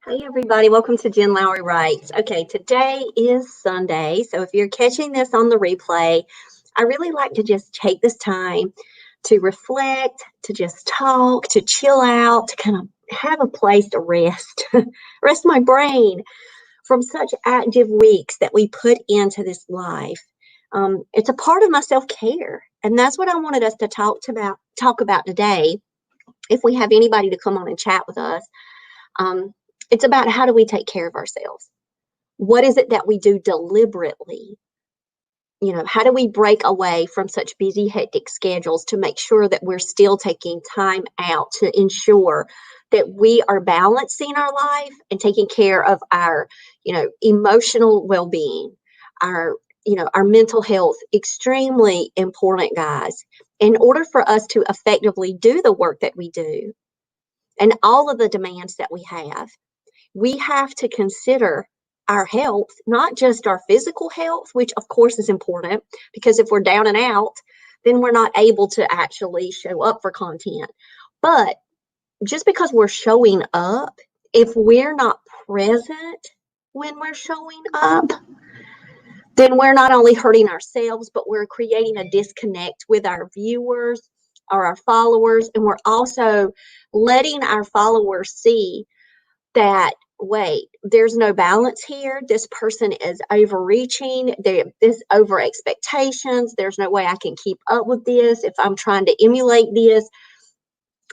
Hey everybody, welcome to Jen Lowry Writes. Okay, today is Sunday, so if you're catching this on the replay, I really like to just take this time to reflect, to just talk, to chill out, to kind of have a place to rest, rest my brain from such active weeks that we put into this life. It's a part of my self-care, and that's what I wanted us to talk about today. If we have anybody to come on and chat with us, it's about how do we take care of ourselves? What is it that we do deliberately? How do we break away from such busy, hectic schedules to make sure that we're still taking time out to ensure that we are balancing our life and taking care of our, emotional well-being, our mental health, extremely important, guys, in order for us to effectively do the work that we do and all of the demands that we have. We have to consider our health, not just our physical health, which of course is important, because if we're down and out, then we're not able to actually show up for content. But just because we're showing up, if we're not present when we're showing up, then we're not only hurting ourselves, but we're creating a disconnect with our viewers or our followers, and we're also letting our followers see that, wait, there's no balance here. This person is overreaching. This over expectations. There's no way I can keep up with this if I'm trying to emulate this.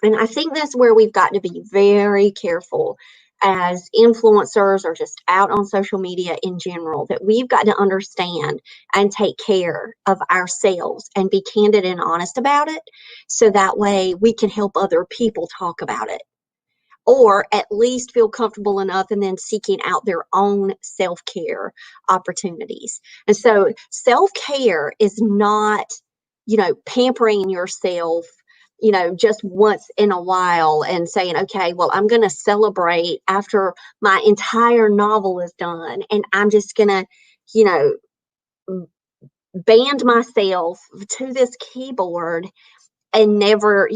And I think that's where we've got to be very careful as influencers or just out on social media in general, that we've got to understand and take care of ourselves and be candid and honest about it, so that way we can help other people talk about it, or at least feel comfortable enough and then seeking out their own self-care opportunities. And so self-care is not, pampering yourself, just once in a while and saying, okay, well, I'm going to celebrate after my entire novel is done. And I'm just going to, band myself to this keyboard and never,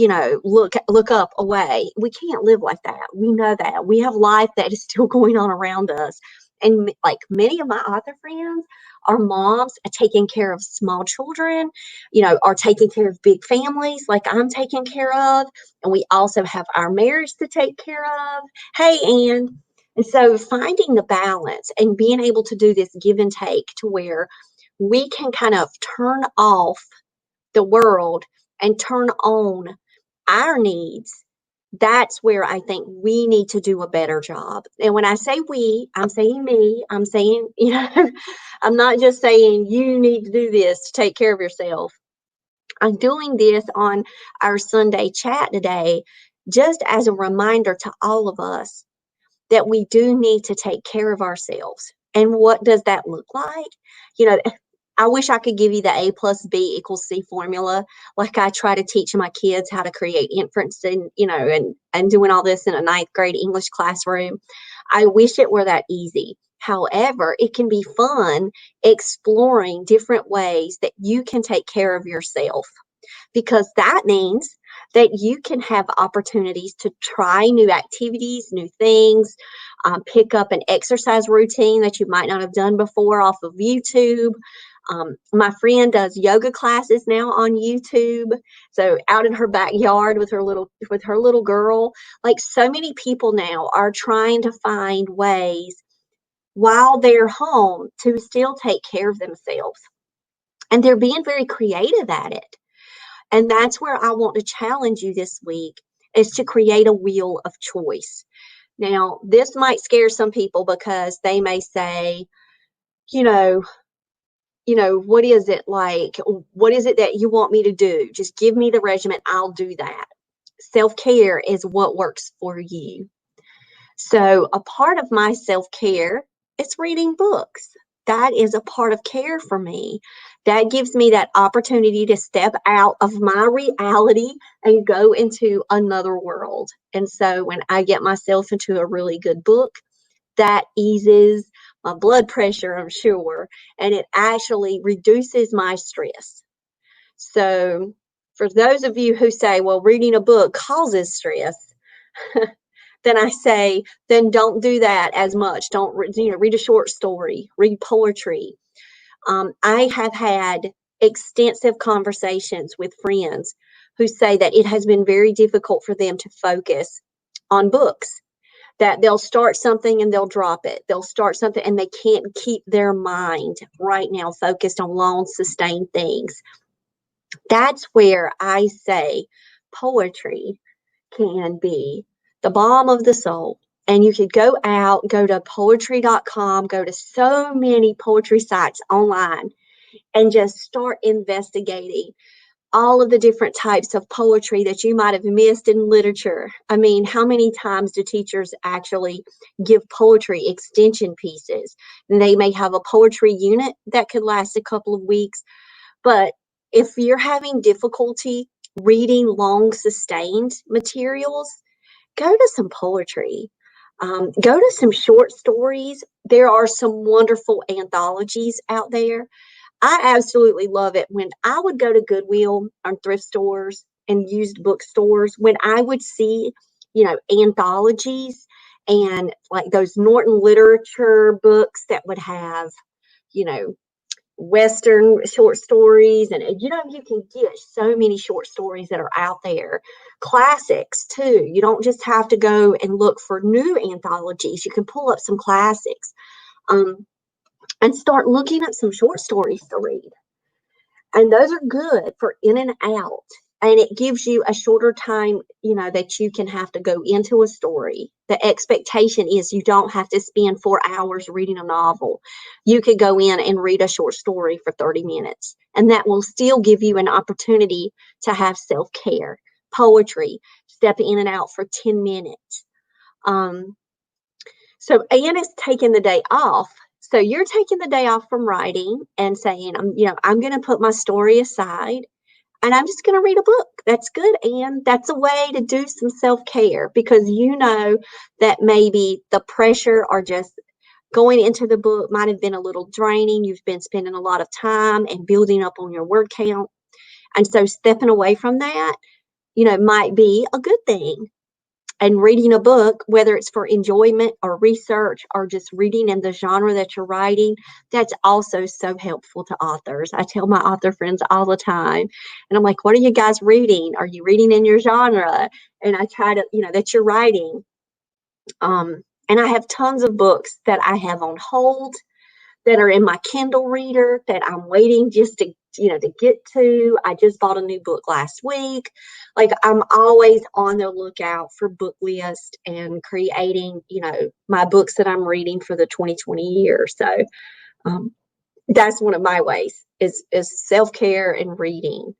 look up away. We can't live like that. We know that. We have life that is still going on around us. And like many of my author friends are moms taking care of small children, are taking care of big families like I'm taking care of. And we also have our marriage to take care of. Hey, Ann. And so finding the balance and being able to do this give and take to where we can kind of turn off the world and turn on our needs, that's where I think we need to do a better job. And when I say we, I'm saying me, I'm saying, I'm not just saying you need to do this to take care of yourself. I'm doing this on our Sunday chat today, just as a reminder to all of us that we do need to take care of ourselves. And what does that look like? I wish I could give you the A plus B equals C formula. Like I try to teach my kids how to create inference and, and doing all this in a 9th grade English classroom. I wish it were that easy. However, it can be fun exploring different ways that you can take care of yourself, because that means that you can have opportunities to try new activities, new things, pick up an exercise routine that you might not have done before off of YouTube. My friend does yoga classes now on YouTube. So out in her backyard with her little girl, like so many people now are trying to find ways while they're home to still take care of themselves. And they're being very creative at it. And that's where I want to challenge you this week, is to create a wheel of choice. Now, this might scare some people because they may say, what is it like? What is it that you want me to do? Just give me the regimen. I'll do that. Self-care is what works for you. So a part of my self-care is reading books. That is a part of care for me. That gives me that opportunity to step out of my reality and go into another world. And so when I get myself into a really good book, that eases my blood pressure, I'm sure, and it actually reduces my stress. So for those of you who say, well, reading a book causes stress, then I say, then don't do that as much. Don't, read a short story, read poetry. I have had extensive conversations with friends who say that it has been very difficult for them to focus on books, that they'll start something and they'll drop it. They'll start something and they can't keep their mind right now focused on long, sustained things. That's where I say poetry can be the balm of the soul. And you could go out, go to poetry.com, go to so many poetry sites online, and just start investigating all of the different types of poetry that you might have missed in literature. I mean, how many times do teachers actually give poetry extension pieces? And they may have a poetry unit that could last a couple of weeks. But if you're having difficulty reading long, sustained materials, go to some poetry. Go to some short stories. There are some wonderful anthologies out there. I absolutely love it when I would go to Goodwill or thrift stores and used bookstores, when I would see, anthologies and like those Norton literature books that would have, Western short stories. And, you can get so many short stories that are out there. Classics, too. You don't just have to go and look for new anthologies. You can pull up some classics. And start looking at some short stories to read. And those are good for in and out. And it gives you a shorter time, that you can have to go into a story. The expectation is you don't have to spend 4 hours reading a novel. You could go in and read a short story for 30 minutes. And that will still give you an opportunity to have self-care. Poetry, step in and out for 10 minutes. So Anne is taking the day off. So you're taking the day off from writing and saying, I'm going to put my story aside and I'm just going to read a book. That's good, Anne. That's a way to do some self-care, because you know that maybe the pressure or just going into the book might have been a little draining. You've been spending a lot of time and building up on your word count. And so stepping away from that, might be a good thing. And reading a book, whether it's for enjoyment or research or just reading in the genre that you're writing, that's also so helpful to authors. I tell my author friends all the time, and I'm like, what are you guys reading? Are you reading in your genre? And I try to, that you're writing. And I have tons of books that I have on hold that are in my Kindle reader that I'm waiting just to get to. I just bought a new book last week. Like, I'm always on the lookout for book lists and creating, my books that I'm reading for the 2020 year. So that's one of my ways is self-care and reading.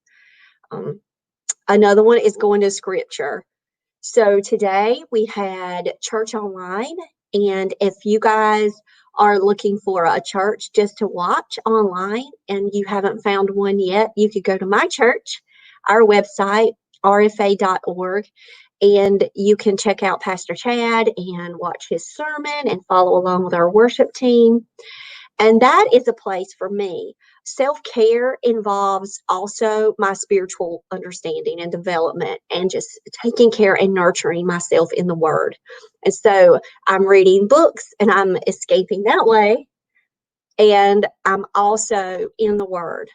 Another one is going to scripture. So today we had church online, and if you guys are looking for a church just to watch online and you haven't found one yet, you could go to my church, our website, rfa.org, and you can check out Pastor Chad and watch his sermon and follow along with our worship team. And that is a place for me. Self-care involves also my spiritual understanding and development and just taking care and nurturing myself in the Word. And so I'm reading books and I'm escaping that way. And I'm also in the Word,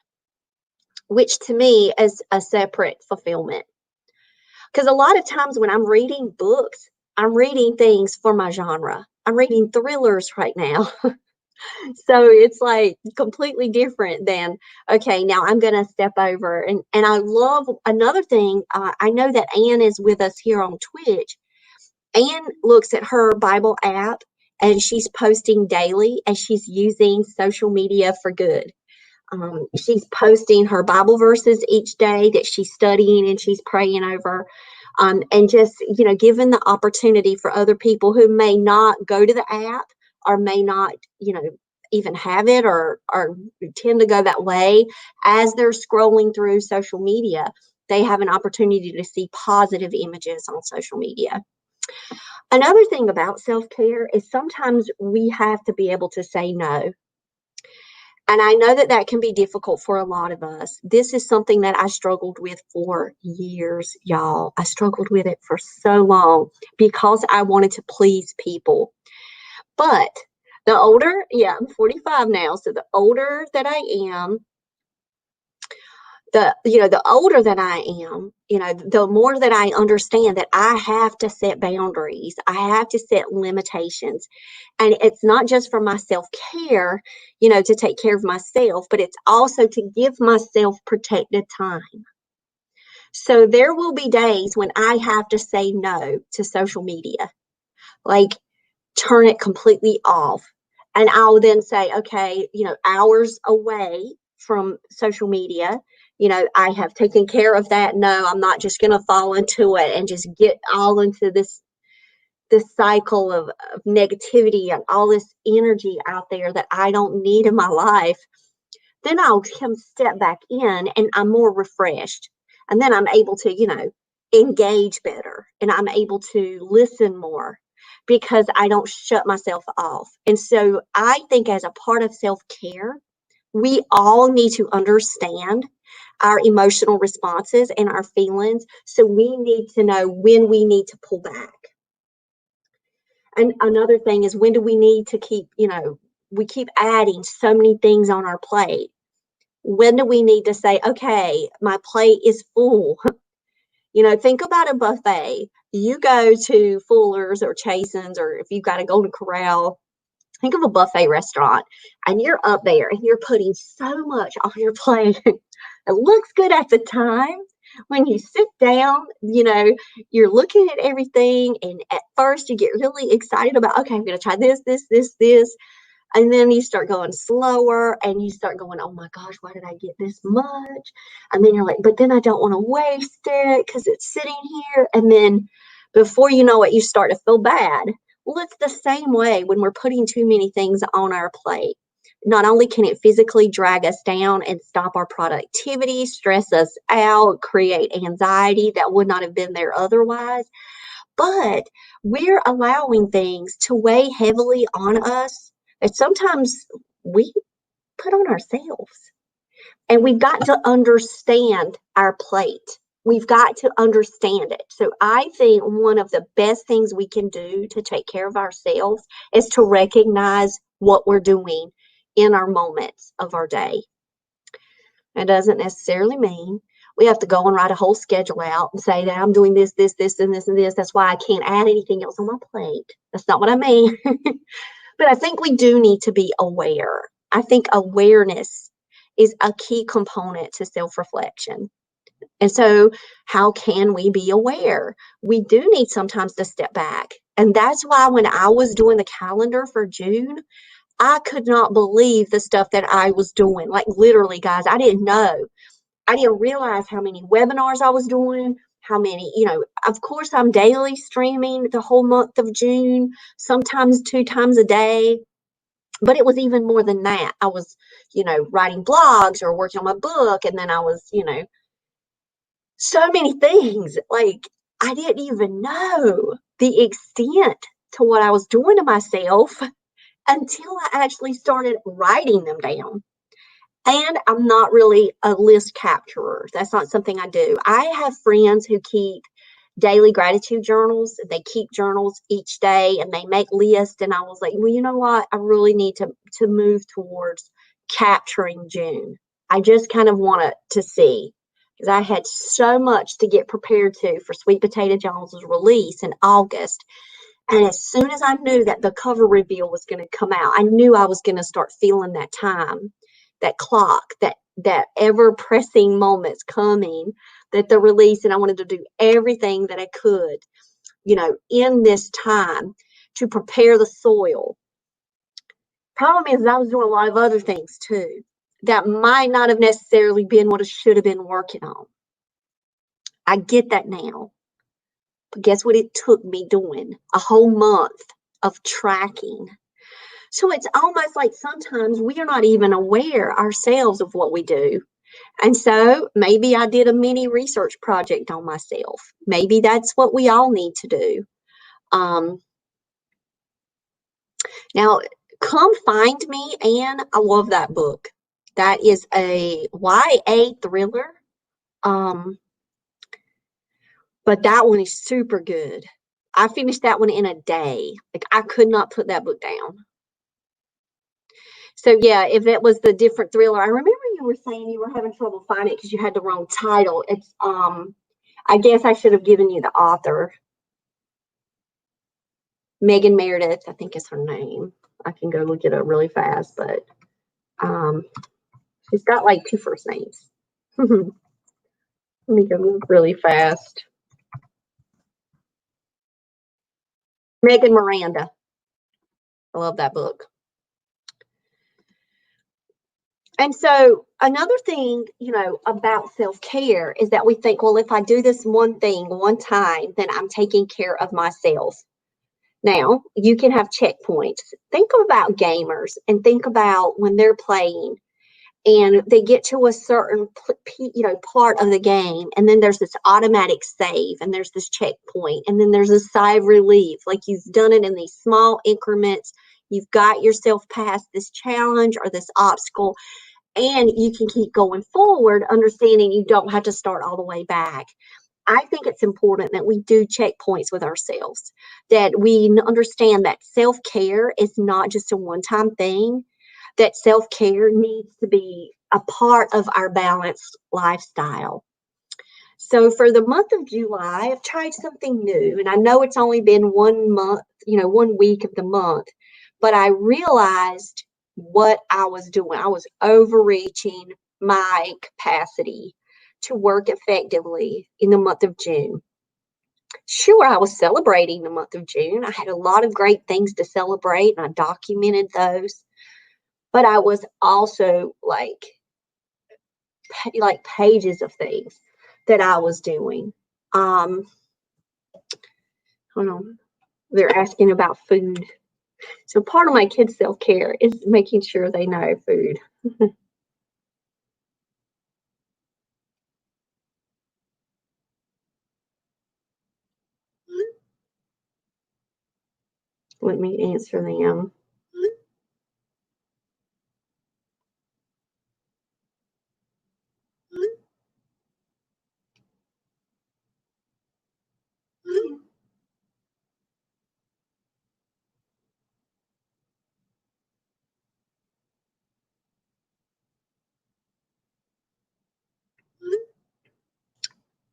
which to me is a separate fulfillment. Because a lot of times when I'm reading books, I'm reading things for my genre. I'm reading thrillers right now. So it's like completely different than, okay, now I'm going to step over. And I love another thing. I know that Anne is with us here on Twitch. Anne looks at her Bible app and she's posting daily, and she's using social media for good. She's posting her Bible verses each day that she's studying and she's praying over. And just, given the opportunity for other people who may not go to the app or may not, even have it or tend to go that way, as they're scrolling through social media, they have an opportunity to see positive images on social media. Another thing about self-care is sometimes we have to be able to say no. And I know that that can be difficult for a lot of us. This is something that I struggled with for years, y'all. I struggled with it for so long because I wanted to please people. But the older, yeah, I'm 45 now. So the older that I am, the older that I am, the more that I understand that I have to set boundaries. I have to set limitations. And it's not just for my self-care, to take care of myself, but it's also to give myself protected time. So there will be days when I have to say no to social media, like turn it completely off. And I'll then say, okay, hours away from social media, I have taken care of that. No, I'm not just going to fall into it and just get all into this cycle of negativity and all this energy out there that I don't need in my life. Then I'll come step back in and I'm more refreshed. And then I'm able to, engage better and I'm able to listen more because I don't shut myself off. And so I think as a part of self-care, we all need to understand our emotional responses and our feelings. So we need to know when we need to pull back. And another thing is, when do we need to keep, we keep adding so many things on our plate. When do we need to say, okay, my plate is full? Think about a buffet. You go to Fuller's or Chasen's, or if you've got a Golden Corral, think of a buffet restaurant, and you're up there and you're putting so much on your plate. It looks good at the time. When you sit down, you're looking at everything, and at first you get really excited about, okay, I'm going to try this, this, this, this. And then you start going slower and you start going, oh my gosh, why did I get this much? And then you're like, but then I don't want to waste it because it's sitting here. And then before you know it, you start to feel bad. Well, it's the same way when we're putting too many things on our plate. Not only can it physically drag us down and stop our productivity, stress us out, create anxiety that would not have been there otherwise, but we're allowing things to weigh heavily on us that sometimes we put on ourselves. And we've got to understand our plate. We've got to understand it. So I think one of the best things we can do to take care of ourselves is to recognize what we're doing in our moments of our day. That doesn't necessarily mean we have to go and write a whole schedule out and say that I'm doing this, this, this, and this, and this. That's why I can't add anything else on my plate. That's not what I mean. But I think we do need to be aware. I think awareness is a key component to self-reflection. And so how can we be aware? We do need sometimes to step back. And that's why when I was doing the calendar for June, I could not believe the stuff that I was doing. Like literally, guys, I didn't know. I didn't realize how many webinars I was doing, how many, of course, I'm daily streaming the whole month of June, sometimes 2 times a day. But it was even more than that. I was, writing blogs or working on my book. And then I was, so many things. Like, I didn't even know the extent to what I was doing to myself until I actually started writing them down. And I'm not really a list capturer. That's not something I do. I have friends who keep daily gratitude journals. They keep journals each day and they make lists. And I was like, well, you know what? I really need to move towards capturing June. I just kind of wanted to see, because I had so much to get prepared for Sweet Potato Jones's release in August. And as soon as I knew that the cover reveal was going to come out, I knew I was going to start feeling that time, that clock, that ever pressing moments coming, that the release, and I wanted to do everything that I could, in this time to prepare the soil. Problem is, I was doing a lot of other things too that might not have necessarily been what I should have been working on. I get that now. But guess what it took me doing? A whole month of tracking. So it's almost like sometimes we are not even aware ourselves of what we do. And so maybe I did a mini research project on myself. Maybe that's what we all need to do. Now, Come Find Me, Anne, I love that book. That is a YA thriller. But that one is super good. I finished that one in a day. Like, I could not put that book down. So yeah, if it was the different thriller, I remember you were saying you were having trouble finding it because you had the wrong title. It's I guess I should have given you the author. Megan Meredith, I think is her name. I can go look it up really fast, but she's got like 2 first names. Let me go look really fast. Megan Miranda. I love that book. And so another thing, about self-care is that we think, well, if I do this one thing one time, then I'm taking care of myself. Now, you can have checkpoints. Think about gamers and think about when they're playing and they get to a certain part of the game, and then there's this automatic save, and there's this checkpoint, and then there's a sigh of relief, like you've done it in these small increments. You've got yourself past this challenge or this obstacle, and you can keep going forward, understanding you don't have to start all the way back. I think it's important that we do checkpoints with ourselves, that we understand that self-care is not just a one-time thing, that self-care needs to be a part of our balanced lifestyle. So for the month of July, I've tried something new, and I know it's only been 1 month, 1 week of the month, but I realized what I was doing. I was overreaching my capacity to work effectively in the month of June. Sure, I was celebrating the month of June. I had a lot of great things to celebrate, and I documented those. But I was also like pages of things that I was doing. Hold on. They're asking about food. So part of my kids' self-care is making sure they know food. Let me answer them.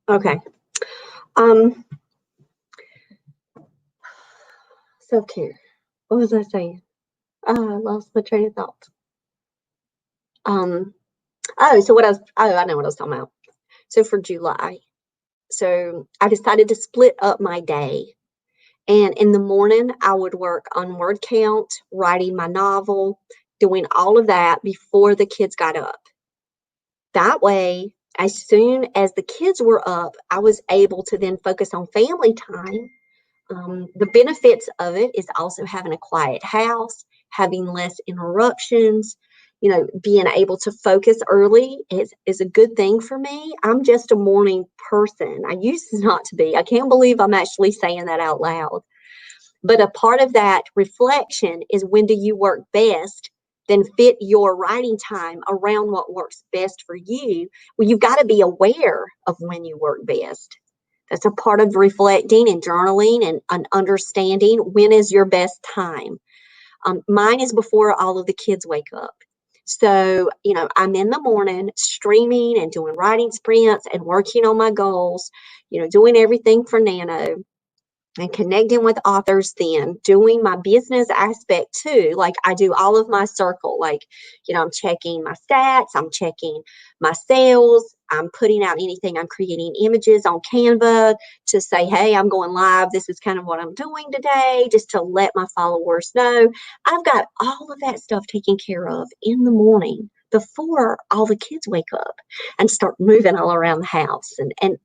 Okay. Self-care. What was I saying? I lost my train of thought. I know what I was talking about. So for July, so I decided to split up my day. And in the morning, I would work on word count, writing my novel, doing all of that before the kids got up. That way, as soon as the kids were up, I was able to then focus on family time. The benefits of it is also having a quiet house, having less interruptions, being able to focus early is a good thing for me. I'm just a morning person. I used not to be. I can't believe I'm actually saying that out loud. But a part of that reflection is, when do you work best? Then fit your writing time around what works best for you. Well, you've got to be aware of when you work best. That's a part of reflecting and journaling and understanding when is your best time. Mine is before all of the kids wake up. So, I'm in the morning streaming and doing writing sprints and working on my goals, doing everything for Nano and connecting with authors, then doing my business aspect too. Like, I do all of my circle, like, I'm checking my stats, I'm checking my sales, I'm putting out anything, I'm creating images on Canva to say, hey, I'm going live, this is kind of what I'm doing today, just to let my followers know. I've got all of that stuff taken care of in the morning before all the kids wake up and start moving all around the house. And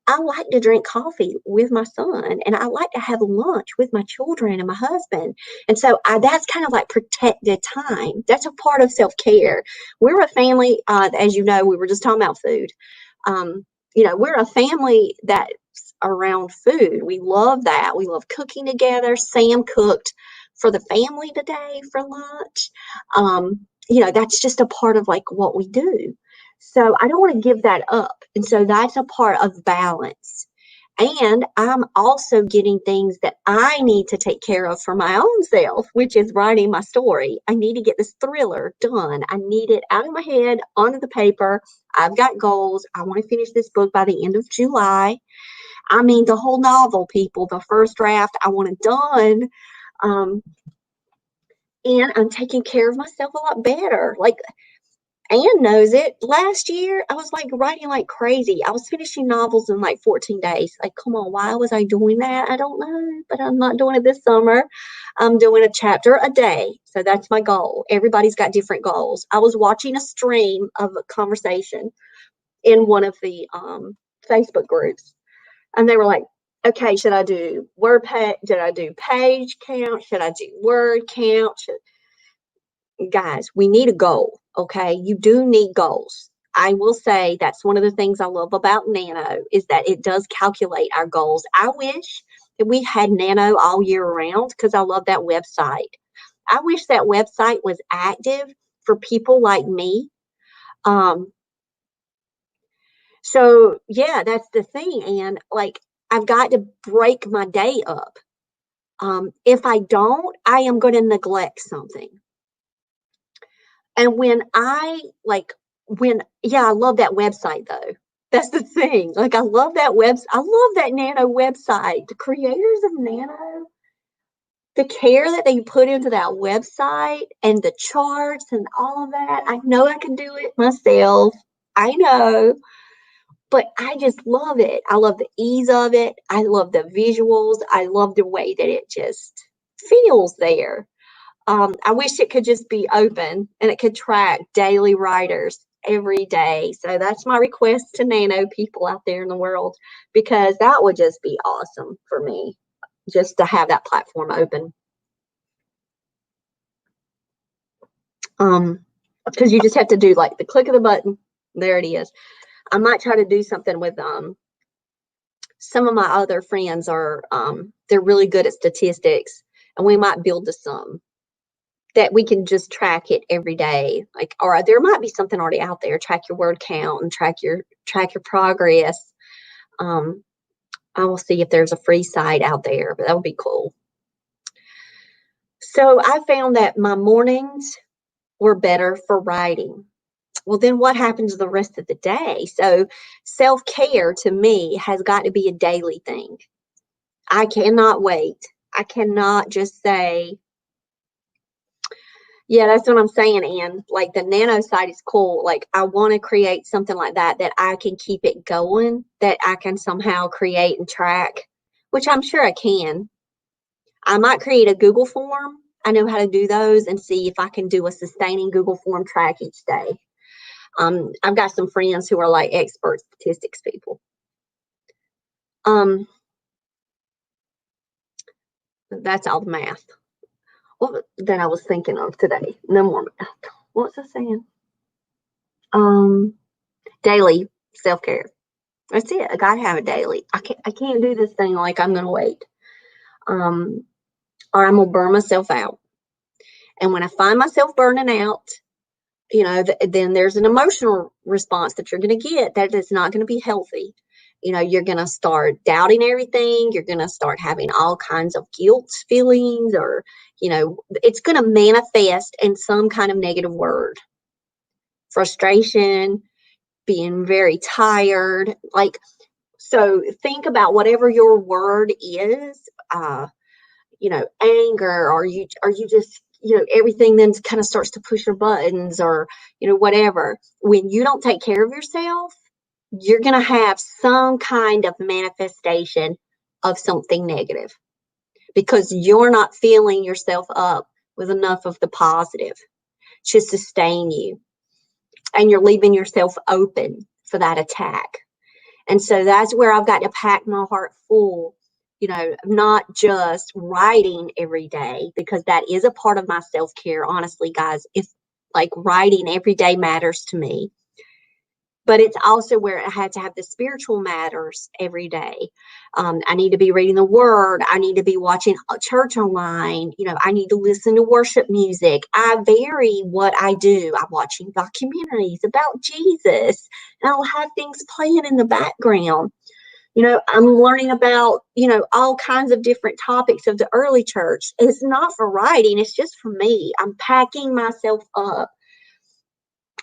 I like to drink coffee with my son, and I like to have lunch with my children and my husband. And so that's kind of like protected time. That's a part of self-care. We're a family, as you know, we were just talking about food. We're a family that's around food. We love that. We love cooking together. Sam cooked for the family today for lunch. that's just a part of like what we do. So I don't want to give that up. And so that's a part of balance. And I'm also getting things that I need to take care of for my own self, which is writing my story. I need to get this thriller done. I need it out of my head, onto the paper. I've got goals. I want to finish this book by the end of July. I mean, the whole novel, people, the first draft, I want it done. And I'm taking care of myself a lot better. Like, Anne knows it. Last year, I was like writing like crazy. I was finishing novels in like 14 days. Like, come on, why was I doing that? I don't know, but I'm not doing it this summer. I'm doing a chapter a day. So that's my goal. Everybody's got different goals. I was watching a stream of a conversation in one of the Facebook groups, and they were like, okay, should I do should I do page count? Should I do word count? Guys, we need a goal, okay? You do need goals. I will say that's one of the things I love about Nano is that it does calculate our goals. I wish that we had Nano all year round because I love that website. I wish that website was active for people like me. So yeah, that's the thing. And like, I've got to break my day up. If I don't, I am going to neglect something. And I love that website though. That's the thing. Like, I love that I love that Nano website. The creators of Nano, the care that they put into that website and the charts and all of that. I know I can do it myself. I know. But I just love it. I love the ease of it. I love the visuals. I love the way that it just feels there. I wish it could just be open and it could track daily writers every day. So that's my request to Nano people out there in the world, because that would just be awesome for me, just to have that platform open. Because you just have to do like the click of the button. There it is. I might try to do something with some of my other friends are they're really good at statistics, and we might build to some that we can just track it every day. Like, or there might be something already out there. Track your word count and track your progress. I will see if there's a free site out there, but that would be cool. So I found that my mornings were better for writing. Well, then what happens the rest of the day? So self-care to me has got to be a daily thing. I cannot wait. I cannot just say, yeah, that's what I'm saying, Ann. Like, the Nano site is cool. Like, I want to create something like that I can keep it going, that I can somehow create and track, which I'm sure I can. I might create a Google form. I know how to do those, and see if I can do a sustaining Google form track each day. I've got some friends who are like expert statistics people. That's all the math. What that I was thinking of today? No more math. What's I saying? Daily self-care. That's it. I gotta have a daily. I can't do this thing like I'm gonna wait. Or I'm gonna burn myself out. And when I find myself burning out, then there's an emotional response that you're going to get that is not going to be healthy. You're going to start doubting everything. You're going to start having all kinds of guilt feelings, or, it's going to manifest in some kind of negative word. Frustration, being very tired. Like, so think about whatever your word is, anger, or you just, everything then kind of starts to push your buttons, or, whatever. When you don't take care of yourself, you're going to have some kind of manifestation of something negative, because you're not filling yourself up with enough of the positive to sustain you. And you're leaving yourself open for that attack. And so that's where I've got to pack my heart full, not just writing every day, because that is a part of my self-care. Honestly, guys, if like writing every day matters to me, but it's also where I had to have the spiritual matters every day. I need to be reading the word. I need to be watching church online. I need to listen to worship music. I vary what I do. I'm watching documentaries about Jesus, and I'll have things playing in the background. I'm learning about, all kinds of different topics of the early church. It's not for writing, it's just for me. I'm packing myself up.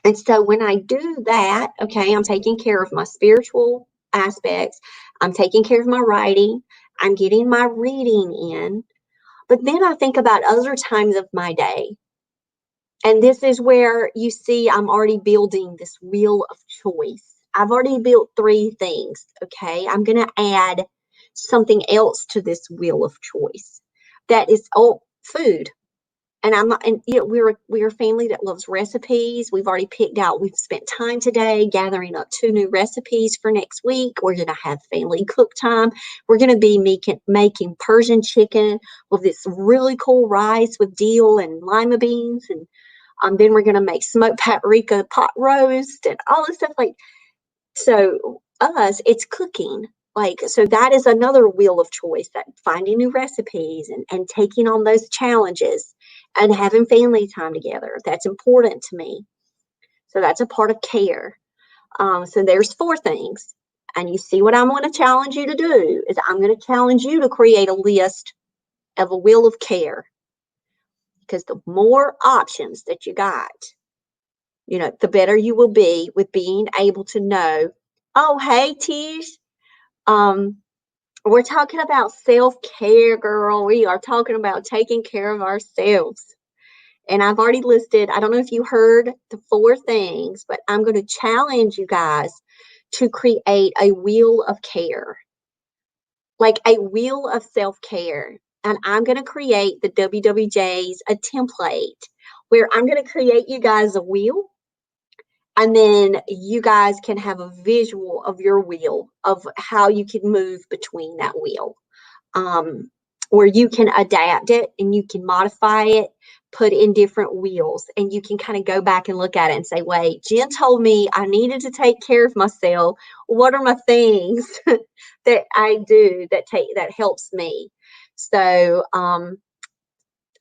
And so when I do that, okay, I'm taking care of my spiritual aspects. I'm taking care of my writing. I'm getting my reading in. But then I think about other times of my day. And this is where you see I'm already building this wheel of choice. I've already built 3 things, okay? I'm going to add something else to this wheel of choice. That is, food. And I'm not, and we're a family that loves recipes. We've already picked out, we've spent time today gathering up 2 new recipes for next week. We're going to have family cook time. We're going to be making Persian chicken with this really cool rice with dill and lima beans. And then we're going to make smoked paprika pot roast and all this stuff. So it's cooking. So that is another wheel of choice, that finding new recipes and taking on those challenges and having family time together. That's important to me. So that's a part of care. So there's 4 things. And you see what I'm going to challenge you to do is I'm going to challenge you to create a list of a wheel of care. Because the more options that you got, the better you will be with being able to know, oh, hey, Tish, we're talking about self-care, girl. We are talking about taking care of ourselves. And I've already listed, I don't know if you heard the 4 things, but I'm going to challenge you guys to create a wheel of care, like a wheel of self-care. And I'm going to create the WWJs, a template where I'm going to create you guys a wheel. And then you guys can have a visual of your wheel, of how you can move between that wheel, where you can adapt it and you can modify it, put in different wheels, and you can kind of go back and look at it and say, wait, Jen told me I needed to take care of myself. What are my things that I do that helps me? So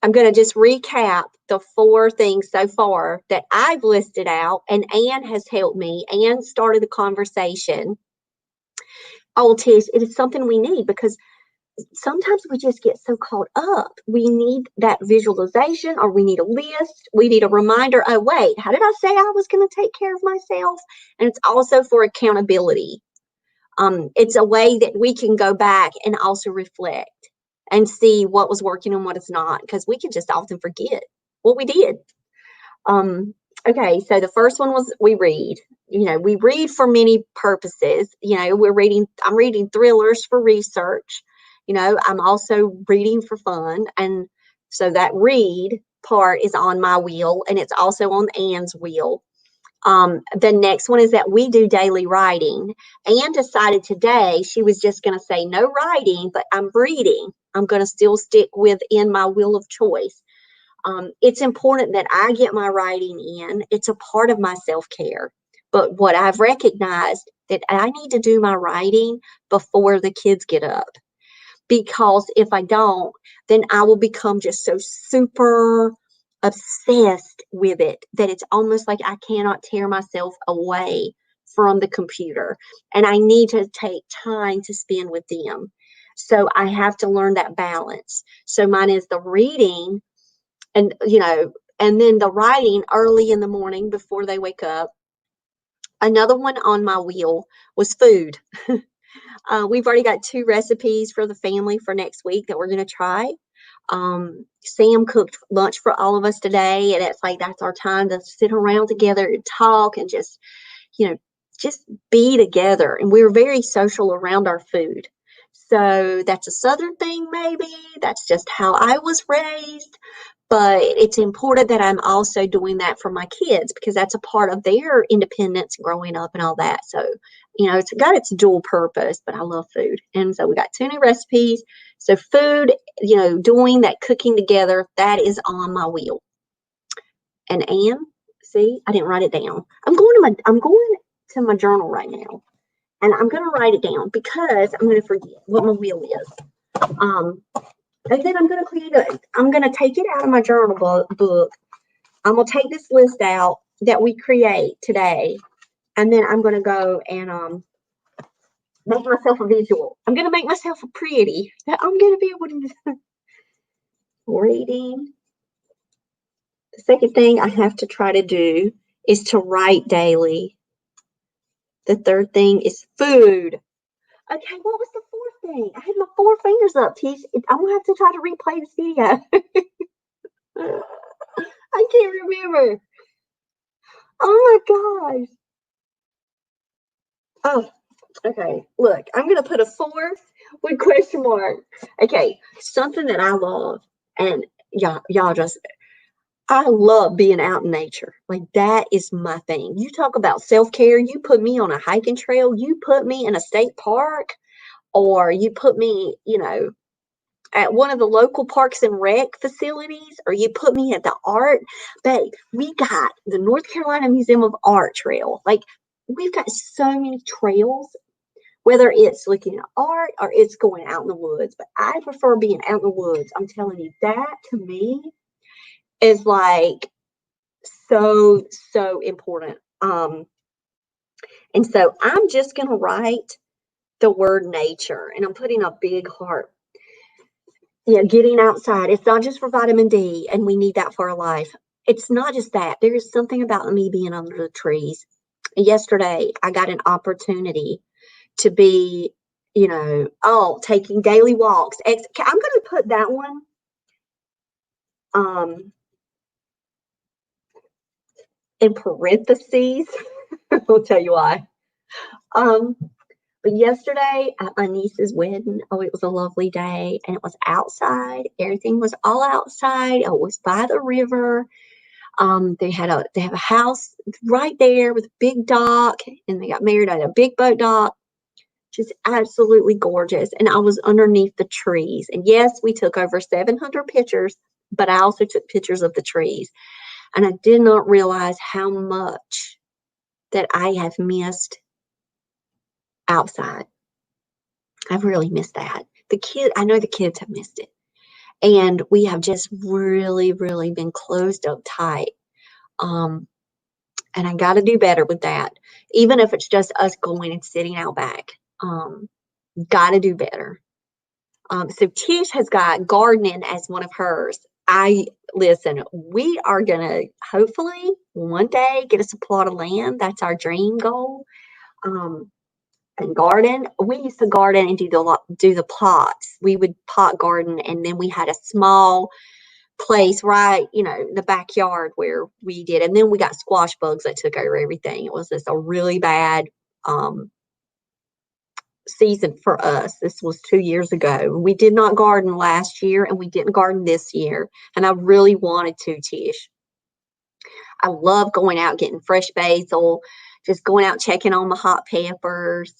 I'm going to just recap the 4 things so far that I've listed out, and Ann has helped me. Ann started the conversation. Oh, Tish, it is something we need because sometimes we just get so caught up. We need that visualization, or we need a list. We need a reminder. Oh, wait, how did I say I was going to take care of myself? And it's also for accountability. It's a way that we can go back and also reflect and see what was working and what is not, because we can just often forget what we did. Okay, so the first one was we read. We read for many purposes. I'm reading thrillers for research. I'm also reading for fun. And so that read part is on my wheel, and it's also on Ann's wheel. The next one is that we do daily writing. Anne decided today she was just going to say no writing, but I'm reading. I'm going to still stick within my wheel of choice. It's important that I get my writing in. It's a part of my self-care. But what I've recognized that I need to do my writing before the kids get up. Because if I don't, then I will become just so super obsessed with it that it's almost like I cannot tear myself away from the computer. And I need to take time to spend with them. So I have to learn that balance. So mine is the reading and then the writing early in the morning before they wake up. Another one on my wheel was food. We've already got 2 recipes for the family for next week that we're going to try. Sam cooked lunch for all of us today, and it's like that's our time to sit around together and talk and just be together. And we're very social around our food. So that's a Southern thing, maybe. That's just how I was raised. But it's important that I'm also doing that for my kids because that's a part of their independence growing up and all that. So, it's got its dual purpose, but I love food. And so we got 2 new recipes. So food, doing that cooking together, that is on my wheel. And Anne, see, I didn't write it down. I'm going to my journal right now. And I'm going to write it down because I'm going to forget what my wheel is. And then I'm going to create I'm going to take it out of my journal book. I'm going to take this list out that we create today. And then I'm going to go and make myself a visual. I'm going to make myself a pretty that I'm going to be able to reading. The second thing I have to try to do is to write daily. The third thing is food. Okay, what was the fourth thing? I had my 4 fingers up, Tish. I'm going to have to try to replay this video. I can't remember. Oh my gosh. Oh, okay. Look, I'm going to put a 4 with question mark. Okay, something that I love, and y'all just, I love being out in nature. Like, that is my thing. You talk about self-care. You put me on a hiking trail. You put me in a state park, or you put me, at one of the local parks and rec facilities, or you put me at the art. Babe, we got the North Carolina Museum of Art trail. Like, we've got so many trails, whether it's looking at art or it's going out in the woods. But I prefer being out in the woods. I'm telling you, that to me is like so important. And so I'm just going to write the word nature, and I'm putting a big heart. Getting outside. It's not just for vitamin D, and we need that for our life. It's not just that. There is something about me being under the trees. Yesterday, I got an opportunity to be, taking daily walks. I'm going to put that one in parentheses. I'll tell you why. But yesterday at my niece's wedding, it was a lovely day, and it was outside. Everything was all outside. It was by the river. They have a house right there with a big dock, and they got married at a big boat dock. Just absolutely gorgeous. And I was underneath the trees. And yes, we took over 700 pictures, but I also took pictures of the trees. And I did not realize how much that I have missed outside. I've really missed that. I know the kids have missed it. And we have just really, really been closed up tight. And I got to do better with that. Even if it's just us going and sitting out back. Got to do better. So Tish has got gardening as one of hers. Listen, we are going to hopefully one day get us a plot of land. That's our dream goal. And garden. We used to garden and do the pots. We would pot garden, and then we had a small place right, the backyard where we did. And then we got squash bugs that took over everything. It was just a really bad season for us. This was 2 years ago. We did not garden last year, and we didn't garden this year. And I really wanted to, Tish. I love going out getting fresh basil, just going out checking on my hot peppers,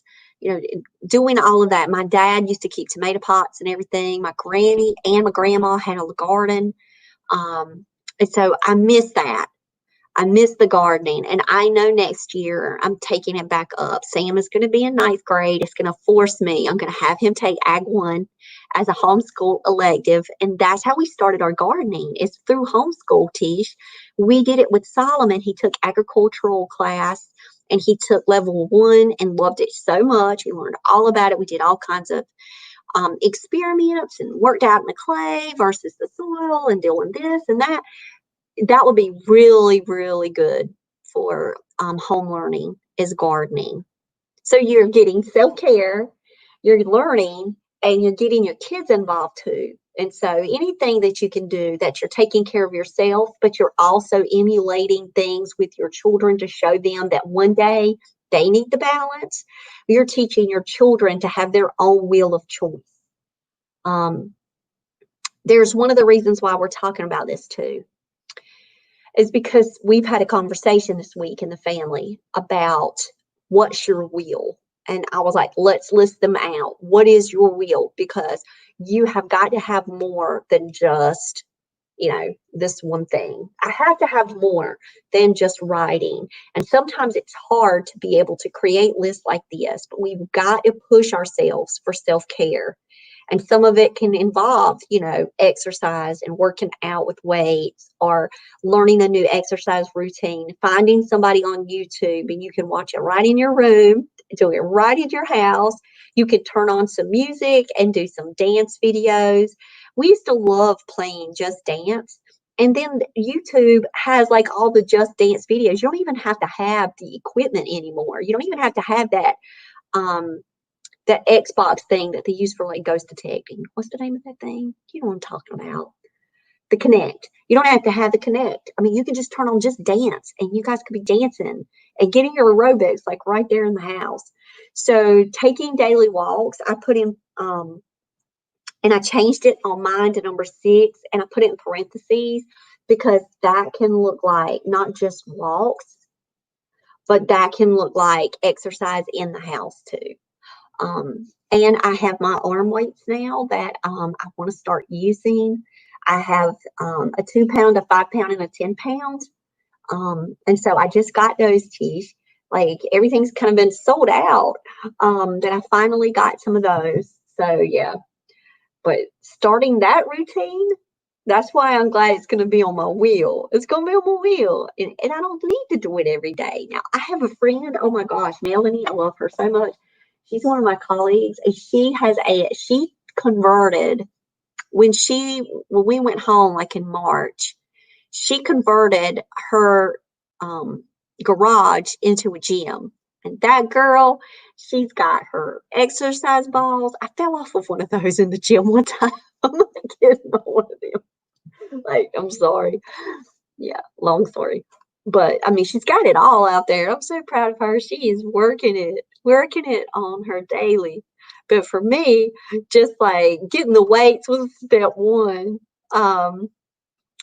doing all of that. My dad used to keep tomato pots and everything. My granny and my grandma had a garden. And so I miss that. I miss the gardening. And I know next year I'm taking it back up. Sam is going to be in 9th grade. It's going to force me. I'm going to have him take Ag 1 as a homeschool elective. And that's how we started our gardening. It's through homeschool, Tish. We did it with Solomon. He took agricultural class, and he took level 1 and loved it so much. He learned all about it. We did all kinds of experiments and worked out in the clay versus the soil and doing this and that. That would be really, really good for home learning is gardening. So you're getting self-care, you're learning, and you're getting your kids involved too. And so anything that you can do that you're taking care of yourself, but you're also emulating things with your children to show them that one day they need the balance. You're teaching your children to have their own wheel of choice. There's one of the reasons why we're talking about this too, is because we've had a conversation this week in the family about what's your will. And I was like, let's list them out. What is your will? Because you have got to have more than just this one thing. I have to have more than just writing. And sometimes it's hard to be able to create lists like this, but we've got to push ourselves for self-care. And some of it can involve, exercise and working out with weights, or learning a new exercise routine, finding somebody on YouTube and you can watch it right in your room, do it right in your house. You can turn on some music and do some dance videos. We used to love playing Just Dance. And then YouTube has like all the Just Dance videos. You don't even have to have the equipment anymore. You don't even have to have that Xbox thing that they use for like ghost detecting. What's the name of that thing? You know what I'm talking about. The Kinect. You don't have to have the Kinect. I mean, you can just turn on Just Dance and you guys could be dancing and getting your aerobics like right there in the house. So taking daily walks, I put in, and I changed it on mine to number 6, and I put it in parentheses because that can look like not just walks, but that can look like exercise in the house too. And I have my arm weights now that I want to start using. I have a 2 pound, a 5 pound, and a 10 pound. And so I just got those tees. Like everything's kind of been sold out. That I finally got some of those. So yeah, but starting that routine, that's why I'm glad it's going to be on my wheel. It's going to be on my wheel. And I don't need to do it every day. Now, I have a friend, oh my gosh, Melanie, I love her so much. She's one of my colleagues, and she converted when we went home, like in March, she converted her garage into a gym. And that girl, she's got her exercise balls. I fell off of one of those in the gym one time. I'm not kidding on one of them. Like, I'm sorry. Yeah, long story. But I mean, she's got it all out there. I'm so proud of her. She is working it on her daily. But for me, just like getting the weights was step one.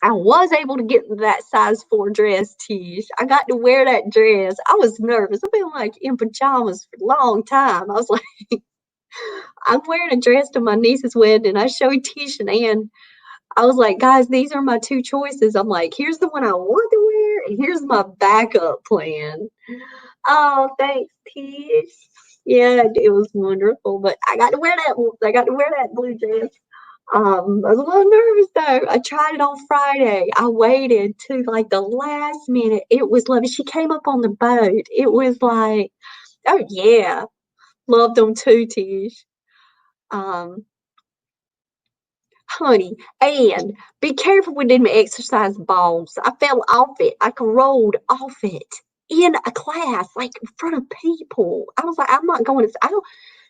I was able to get that size 4 dress, Tish. I got to wear that dress. I was nervous. I've been like in pajamas for a long time. I was like, I'm wearing a dress to my niece's wedding, and I showed Tish and Ann. I was like, guys, these are my 2 choices. I'm like, here's the one I want to wear, and here's my backup plan. Oh, thanks, Tish. Yeah, it was wonderful. But I got to wear that blue dress. I was a little nervous though. I tried it on Friday. I waited to like the last minute. It was lovely. She came up on the boat. It was like, oh yeah, loved them too, Tish. Honey, and be careful with them exercise balls. I fell off it. I rolled off it in a class, like in front of people. I was like, I'm not going to, I don't,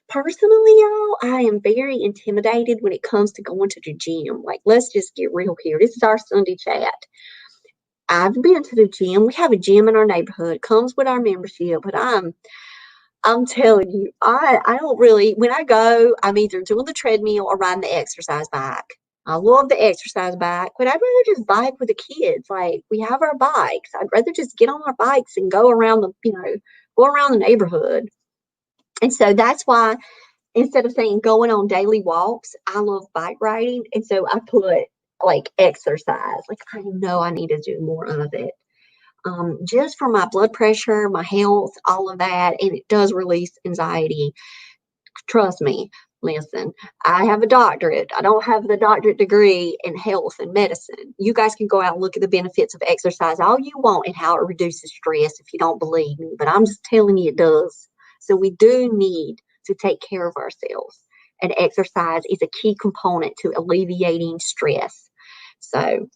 personally, y'all, I am very intimidated when it comes to going to the gym. Like, let's just get real here. This is our Sunday chat. I've been to the gym. We have a gym in our neighborhood. It comes with our membership, but I'm telling you, I don't really, when I go, I'm either doing the treadmill or riding the exercise bike. I love the exercise bike, but I'd rather just bike with the kids. Like, we have our bikes. I'd rather just get on our bikes and go around go around the neighborhood. And so that's why instead of saying going on daily walks, I love bike riding. And so I put like exercise. Like, I know I need to do more of it. Just for my blood pressure, my health, all of that. And it does release anxiety. Trust me. Listen, I have a doctorate. I don't have the doctorate degree in health and medicine. You guys can go out and look at the benefits of exercise all you want and how it reduces stress if you don't believe me. But I'm just telling you it does. So we do need to take care of ourselves. And exercise is a key component to alleviating stress. So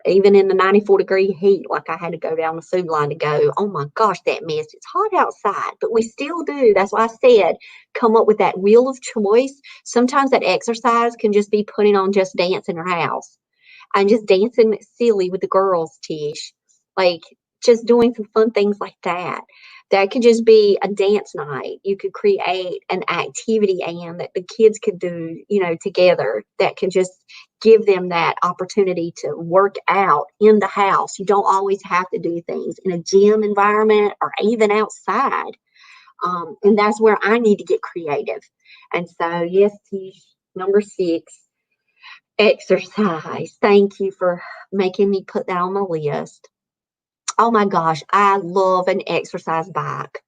even in the 94-degree heat, like I had to go down the food line to go, oh my gosh, that mess. It's hot outside, but we still do. That's why I said, come up with that wheel of choice. Sometimes that exercise can just be putting on Just Dance in your house and just dancing silly with the girls, Tish. Like, just doing some fun things like that. That could just be a dance night. You could create an activity, and that the kids could do, together, that can just give them that opportunity to work out in the house. You don't always have to do things in a gym environment or even outside. And that's where I need to get creative. And so, yes, Tish, number 6. Exercise. Thank you for making me put that on my list. Oh my gosh, I love an exercise bike.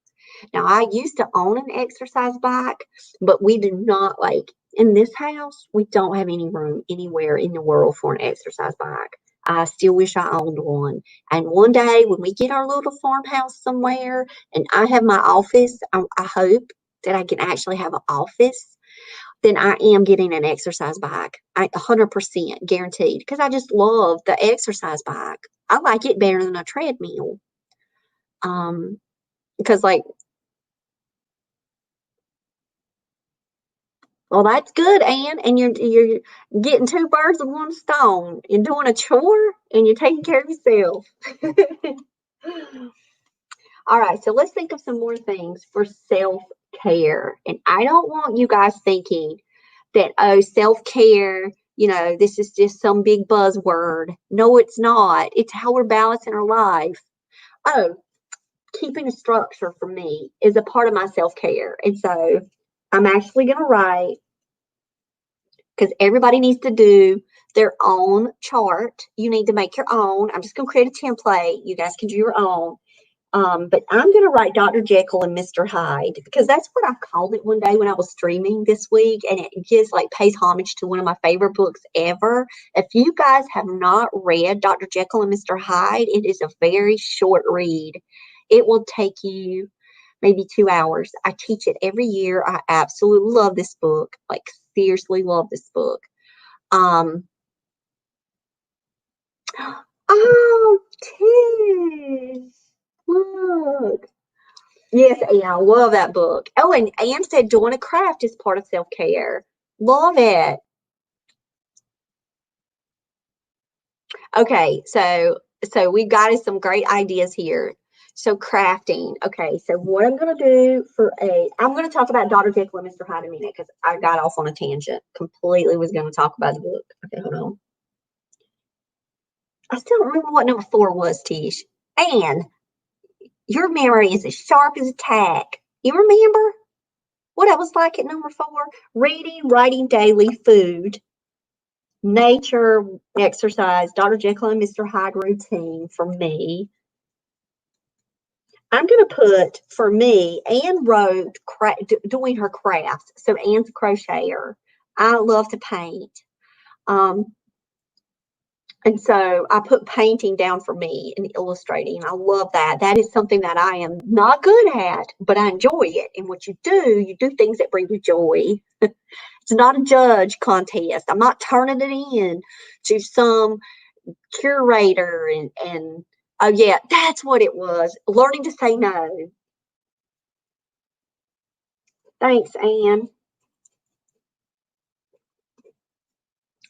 Now, I used to own an exercise bike, but we do not like in this house, we don't have any room anywhere in the world for an exercise bike. I still wish I owned one. And one day when we get our little farmhouse somewhere and I have my office, I hope that I can actually have an office, then I am getting an exercise bike. 100% guaranteed because I just love the exercise bike. I like it better than a treadmill. Because like, well, that's good, Ann. And you're getting two birds with one stone. You're doing a chore and you're taking care of yourself. All right, so let's think of some more things for self-care. And I don't want you guys thinking that, oh, self-care, this is just some big buzzword. No, it's not. It's how we're balancing our life. Oh, keeping a structure for me is a part of my self-care. And so I'm actually going to write, because everybody needs to do their own chart. You need to make your own. I'm just going to create a template. You guys can do your own. But I'm going to write Dr. Jekyll and Mr. Hyde because that's what I called it one day when I was streaming this week. And it just like pays homage to one of my favorite books ever. If you guys have not read Dr. Jekyll and Mr. Hyde, it is a very short read. It will take you maybe 2 hours. I teach it every year. I absolutely love this book. Like seriously love this book. Oh, Tish, look. Yes, Anne, I love that book. Oh, and Anne said doing a craft is part of self-care. Love it. Okay, so we've got some great ideas here. So crafting. Okay, so what I'm going to do I'm going to talk about Dr. Jekyll and Mr. Hyde in a minute because I got off on a tangent. Completely was going to talk about the book. Okay, hold on. I still don't remember what number 4 was, Tish. Anne, your memory is as sharp as a tack. You remember what it was like at number 4? Reading, writing daily, food, nature, exercise, Dr. Jekyll and Mr. Hyde routine for me. I'm going to put, for me, Anne wrote doing her crafts. So Anne's a crocheter. I love to paint. And so I put painting down for me and illustrating. I love that. That is something that I am not good at, but I enjoy it. And what you do things that bring you joy. It's not a judge contest. I'm not turning it in to some curator and oh yeah, that's what it was. Learning to say no. Thanks, Anne.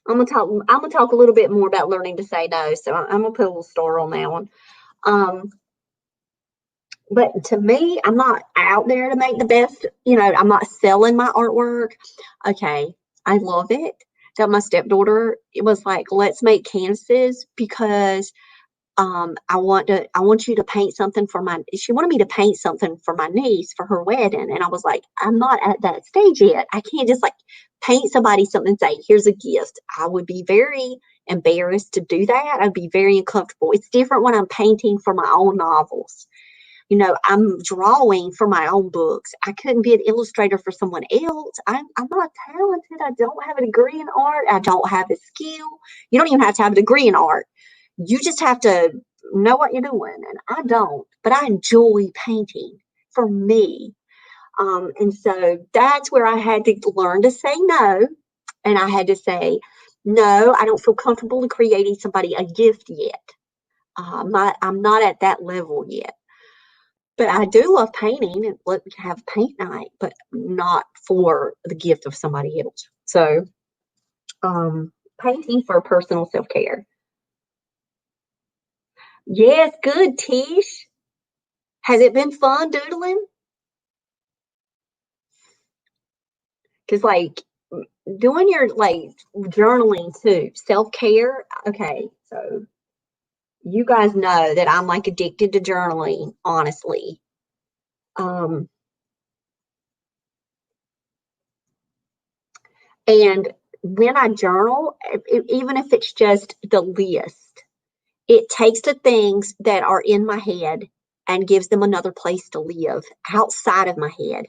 I'm gonna talk a little bit more about learning to say no. So I'm gonna put a little star on that one. But to me, I'm not out there to make the best, I'm not selling my artwork. Okay, I love it. That my stepdaughter, it was like, let's make canvases because I want you to paint something she wanted me to paint something for my niece for her wedding. And I was like, I'm not at that stage yet. I can't just like paint somebody something and say, here's a gift. I would be very embarrassed to do that. I'd be very uncomfortable. It's different when I'm painting for my own novels. I'm drawing for my own books. I couldn't be an illustrator for someone else. I'm not talented. I don't have a degree in art. I don't have a skill. You don't even have to have a degree in art. You just have to know what you're doing. And I don't, but I enjoy painting for me. And so that's where I had to learn to say no. And I had to say, no, I don't feel comfortable in creating somebody a gift yet. I'm not at that level yet. But I do love painting and let me have paint night, but not for the gift of somebody else. So, painting for personal self-care. Yes, good, Tish. Has it been fun doodling? Because like doing your like journaling too, self-care. Okay, so you guys know that I'm like addicted to journaling, honestly. And when I journal, even if it's just the list, it takes the things that are in my head and gives them another place to live outside of my head.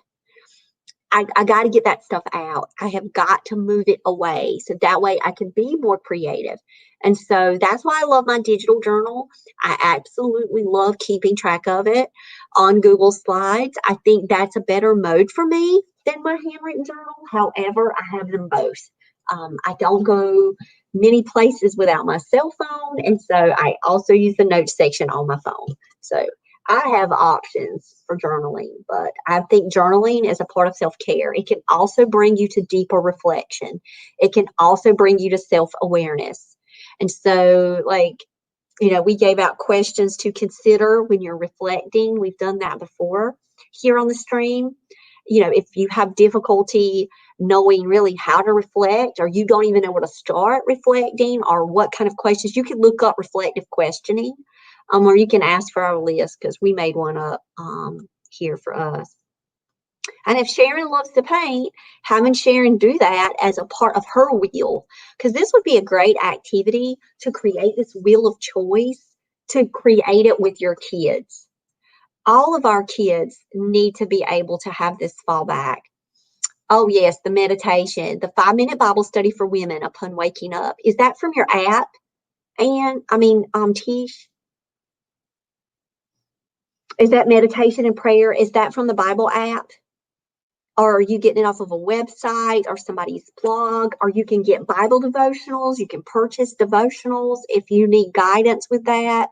I got to get that stuff out. I have got to move it away so that way I can be more creative. And so that's why I love my digital journal. I absolutely love keeping track of it on Google Slides. I think that's a better mode for me than my handwritten journal. However, I have them both. I don't go many places without my cell phone. And so I also use the notes section on my phone. So I have options for journaling, but I think journaling is a part of self-care. It can also bring you to deeper reflection. It can also bring you to self-awareness. And so, like, we gave out questions to consider when you're reflecting. We've done that before here on the stream. If you have difficulty knowing really how to reflect, or you don't even know where to start reflecting, or what kind of questions, you can look up reflective questioning. Or you can ask for our list because we made one up here for us. And if Sharon loves to paint, having Sharon do that as a part of her wheel, because this would be a great activity to create this wheel of choice, to create it with your kids. All of our kids need to be able to have this fallback. Oh, yes, the meditation, the 5-minute Bible study for women upon waking up. Is that from your app? And Tish? Is that meditation and prayer? Is that from the Bible app? Or are you getting it off of a website or somebody's blog? Or you can get Bible devotionals. You can purchase devotionals if you need guidance with that.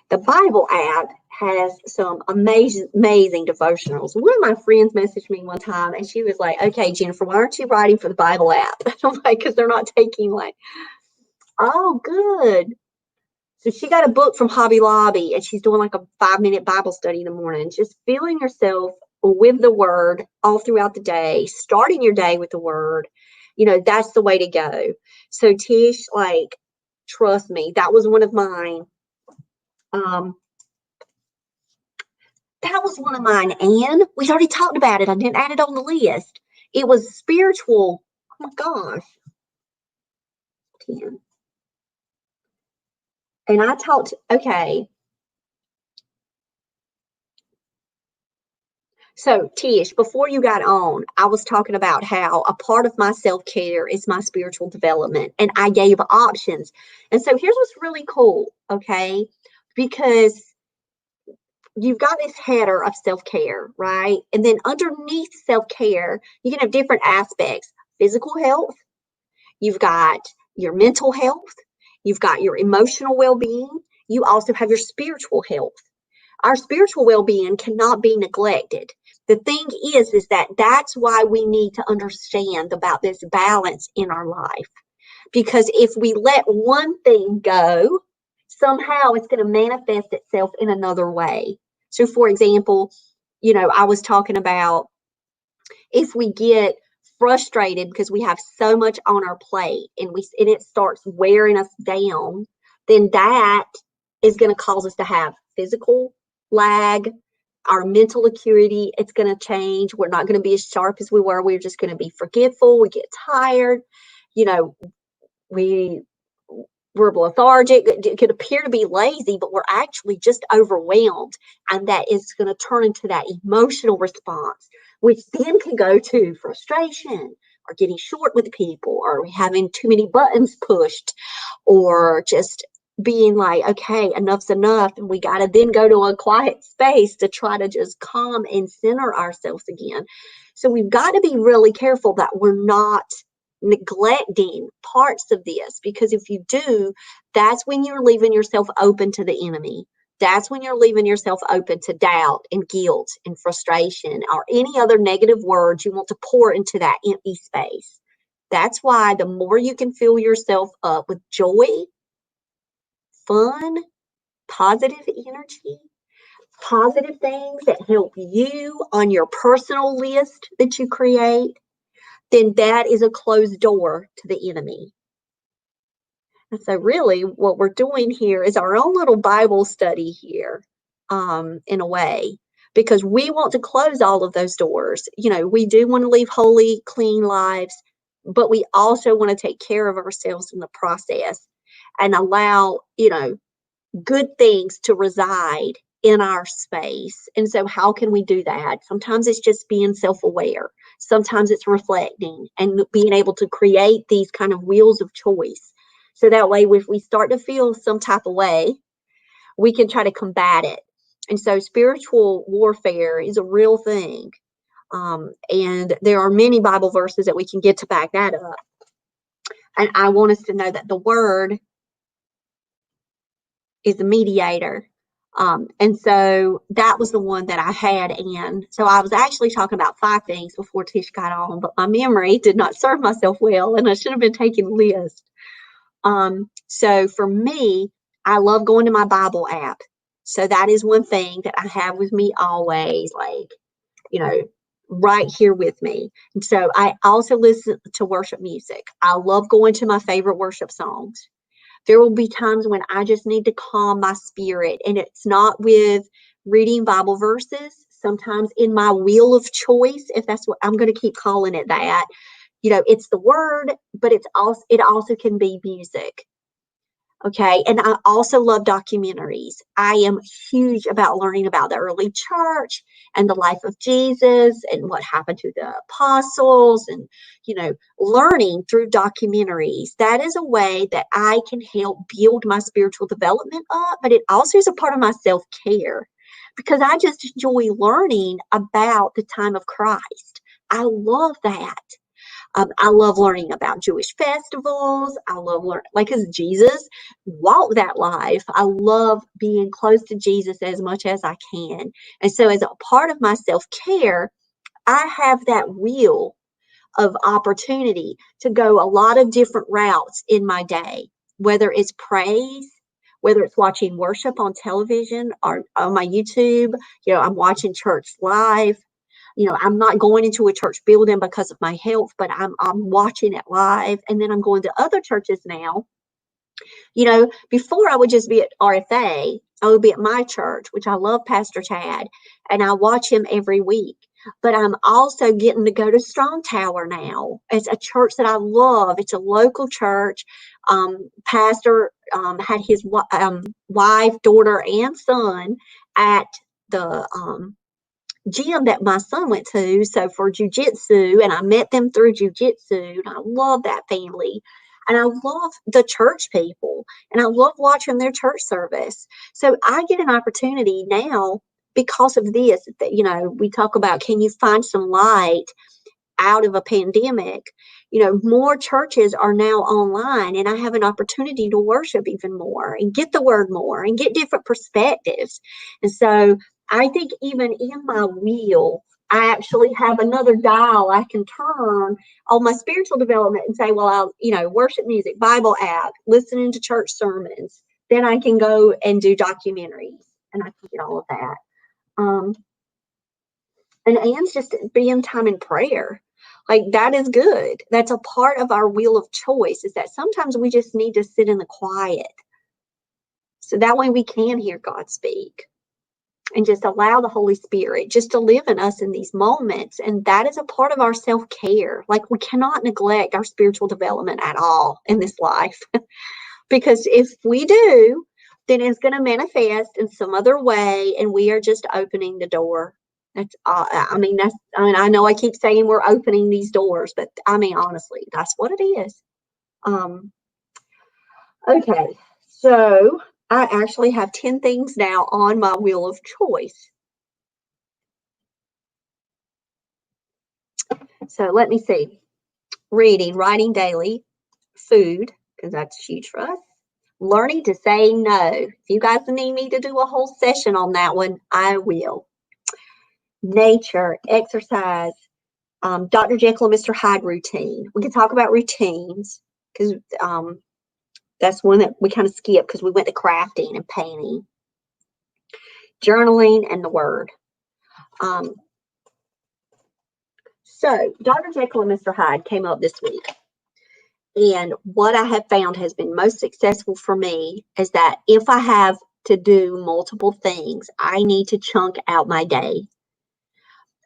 The Bible app has some amazing devotionals. One of my friends messaged me one time and she was like, okay, Jennifer, why aren't you writing for the Bible app? I'm like, because they're not taking oh, good. So she got a book from Hobby Lobby and she's doing like a 5-minute Bible study in the morning, just filling yourself with the word all throughout the day, starting your day with the word. That's the way to go. So Tish, trust me, that was one of mine. That was one of mine, Anne. We already talked about it. I didn't add it on the list. It was spiritual. Oh my gosh. 10. And I talked, okay. So, Tish, before you got on, I was talking about how a part of my self-care is my spiritual development, and I gave options. And so here's what's really cool, okay? Because you've got this header of self-care, right? And then underneath self-care, you can have different aspects. Physical health, you've got your mental health, you've got your emotional well-being, you also have your spiritual health. Our spiritual well-being cannot be neglected. The thing is that that's why we need to understand about this balance in our life. Because if we let one thing go, somehow it's going to manifest itself in another way. So, for example, I was talking about if we get frustrated because we have so much on our plate and it starts wearing us down, then that is going to cause us to have physical lag, our mental acuity, it's going to change. We're not going to be as sharp as we were. We're just going to be forgetful. We get tired. We're lethargic. It could appear to be lazy, but we're actually just overwhelmed. And that is going to turn into that emotional response, which then can go to frustration or getting short with people or having too many buttons pushed or just being like, okay, enough's enough. And we got to then go to a quiet space to try to just calm and center ourselves again. So we've got to be really careful that we're not neglecting parts of this, because if you do, that's when you're leaving yourself open to the enemy. That's when you're leaving yourself open to doubt and guilt and frustration or any other negative words you want to pour into that empty space. That's why the more you can fill yourself up with joy, fun, positive energy, positive things that help you on your personal list that you create, then that is a closed door to the enemy. And so really what we're doing here is our own little Bible study here, in a way, because we want to close all of those doors. You know, we do want to live holy, clean lives, but we also want to take care of ourselves in the process and allow, you know, good things to reside in our space. And so how can we do that? Sometimes it's just being self-aware. Sometimes it's reflecting and being able to create these kind of wheels of choice. So that way, if we start to feel some type of way, we can try to combat it. And so spiritual warfare is a real thing. And there are many Bible verses that we can get to back that up. And I want us to know that the Word is a mediator. And so that was the one that I had in. So I was actually talking about 5 things before Tish got on, but my memory did not serve myself well, and I should have been taking a list. So for me, I love going to my Bible app. So that is one thing that I have with me always, like, you know, right here with me. And so I also listen to worship music. I love going to my favorite worship songs. There will be times when I just need to calm my spirit, and it's not with reading Bible verses. Sometimes in my wheel of choice, if that's what I'm going to keep calling it that, you know, it's the Word, but it also can be music. Okay. And I also love documentaries. I am huge about learning about the early church and the life of Jesus and what happened to the apostles and, you know, learning through documentaries. That is a way that I can help build my spiritual development up, but it also is a part of my self-care because I just enjoy learning about the time of Christ. I love that. I love learning about Jewish festivals. I love learning, like, because Jesus walked that life. I love being close to Jesus as much as I can. And so, as a part of my self-care, I have that wheel of opportunity to go a lot of different routes in my day, whether it's praise, whether it's watching worship on television or on my YouTube. You know, I'm watching church live. You know, I'm not going into a church building because of my health, but I'm watching it live. And then I'm going to other churches now. You know, before I would just be at RFA, I would be at my church, which I love Pastor Chad, and I watch him every week. But I'm also getting to go to Strong Tower now. It's a church that I love. It's a local church. Pastor had his wife, daughter, and son at the gym that my son went to, so for jujitsu, and I met them through jujitsu, and I love that family. And I love the church people, and I love watching their church service. So I get an opportunity now because of this, that, you know, we talk about, can you find some light out of a pandemic? You know, more churches are now online, and I have an opportunity to worship even more and get the word more and get different perspectives. And so I think even in my wheel, I actually have another dial I can turn on my spiritual development and say, well, I'll, you know, worship music, Bible app, listening to church sermons. Then I can go and do documentaries, and I can get all of that. And just being time in prayer. Like, that is good. That's a part of our wheel of choice, is that sometimes we just need to sit in the quiet. So that way we can hear God speak and just allow the Holy Spirit just to live in us in these moments. And that is a part of our self-care. Like, we cannot neglect our spiritual development at all in this life. Because if we do, then it's going to manifest in some other way, and we are just opening the door. That's I mean, I know I keep saying we're opening these doors, but I mean, honestly, that's what it is. Okay, so I actually have 10 things now on my wheel of choice. So let me see. Reading, writing daily, food, because that's huge for us. Learning to say no. If you guys need me to do a whole session on that one, I will. Nature, exercise, Dr. Jekyll and Mr. Hyde routine. We can talk about routines because that's one that we kind of skip because we went to crafting and painting. Journaling and the Word. So Dr. Jekyll and Mr. Hyde came up this week. And what I have found has been most successful for me is that if I have to do multiple things. I need to chunk out my day.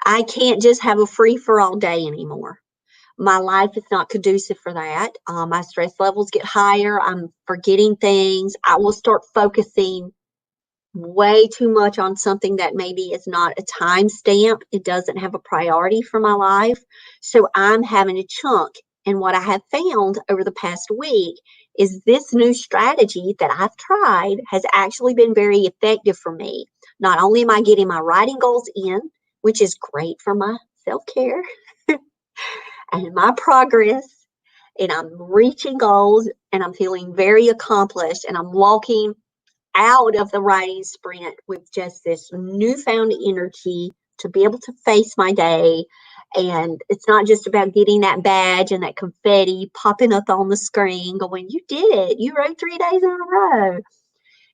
I can't just have a free-for-all day anymore. My life is not conducive for that. My stress levels get higher. I'm forgetting things. I will start focusing way too much on something that maybe is not a time stamp. It doesn't have a priority for my life. So I'm having to chunk. And what I have found over the past week is this new strategy that I've tried has actually been very effective for me. Not only am I getting my writing goals in, which is great for my self-care and my progress, and I'm reaching goals and I'm feeling very accomplished, and I'm walking out of the writing sprint with just this newfound energy to be able to face my day. And it's not just about getting that badge and that confetti popping up on the screen going, you did it, you wrote 3 days in a row.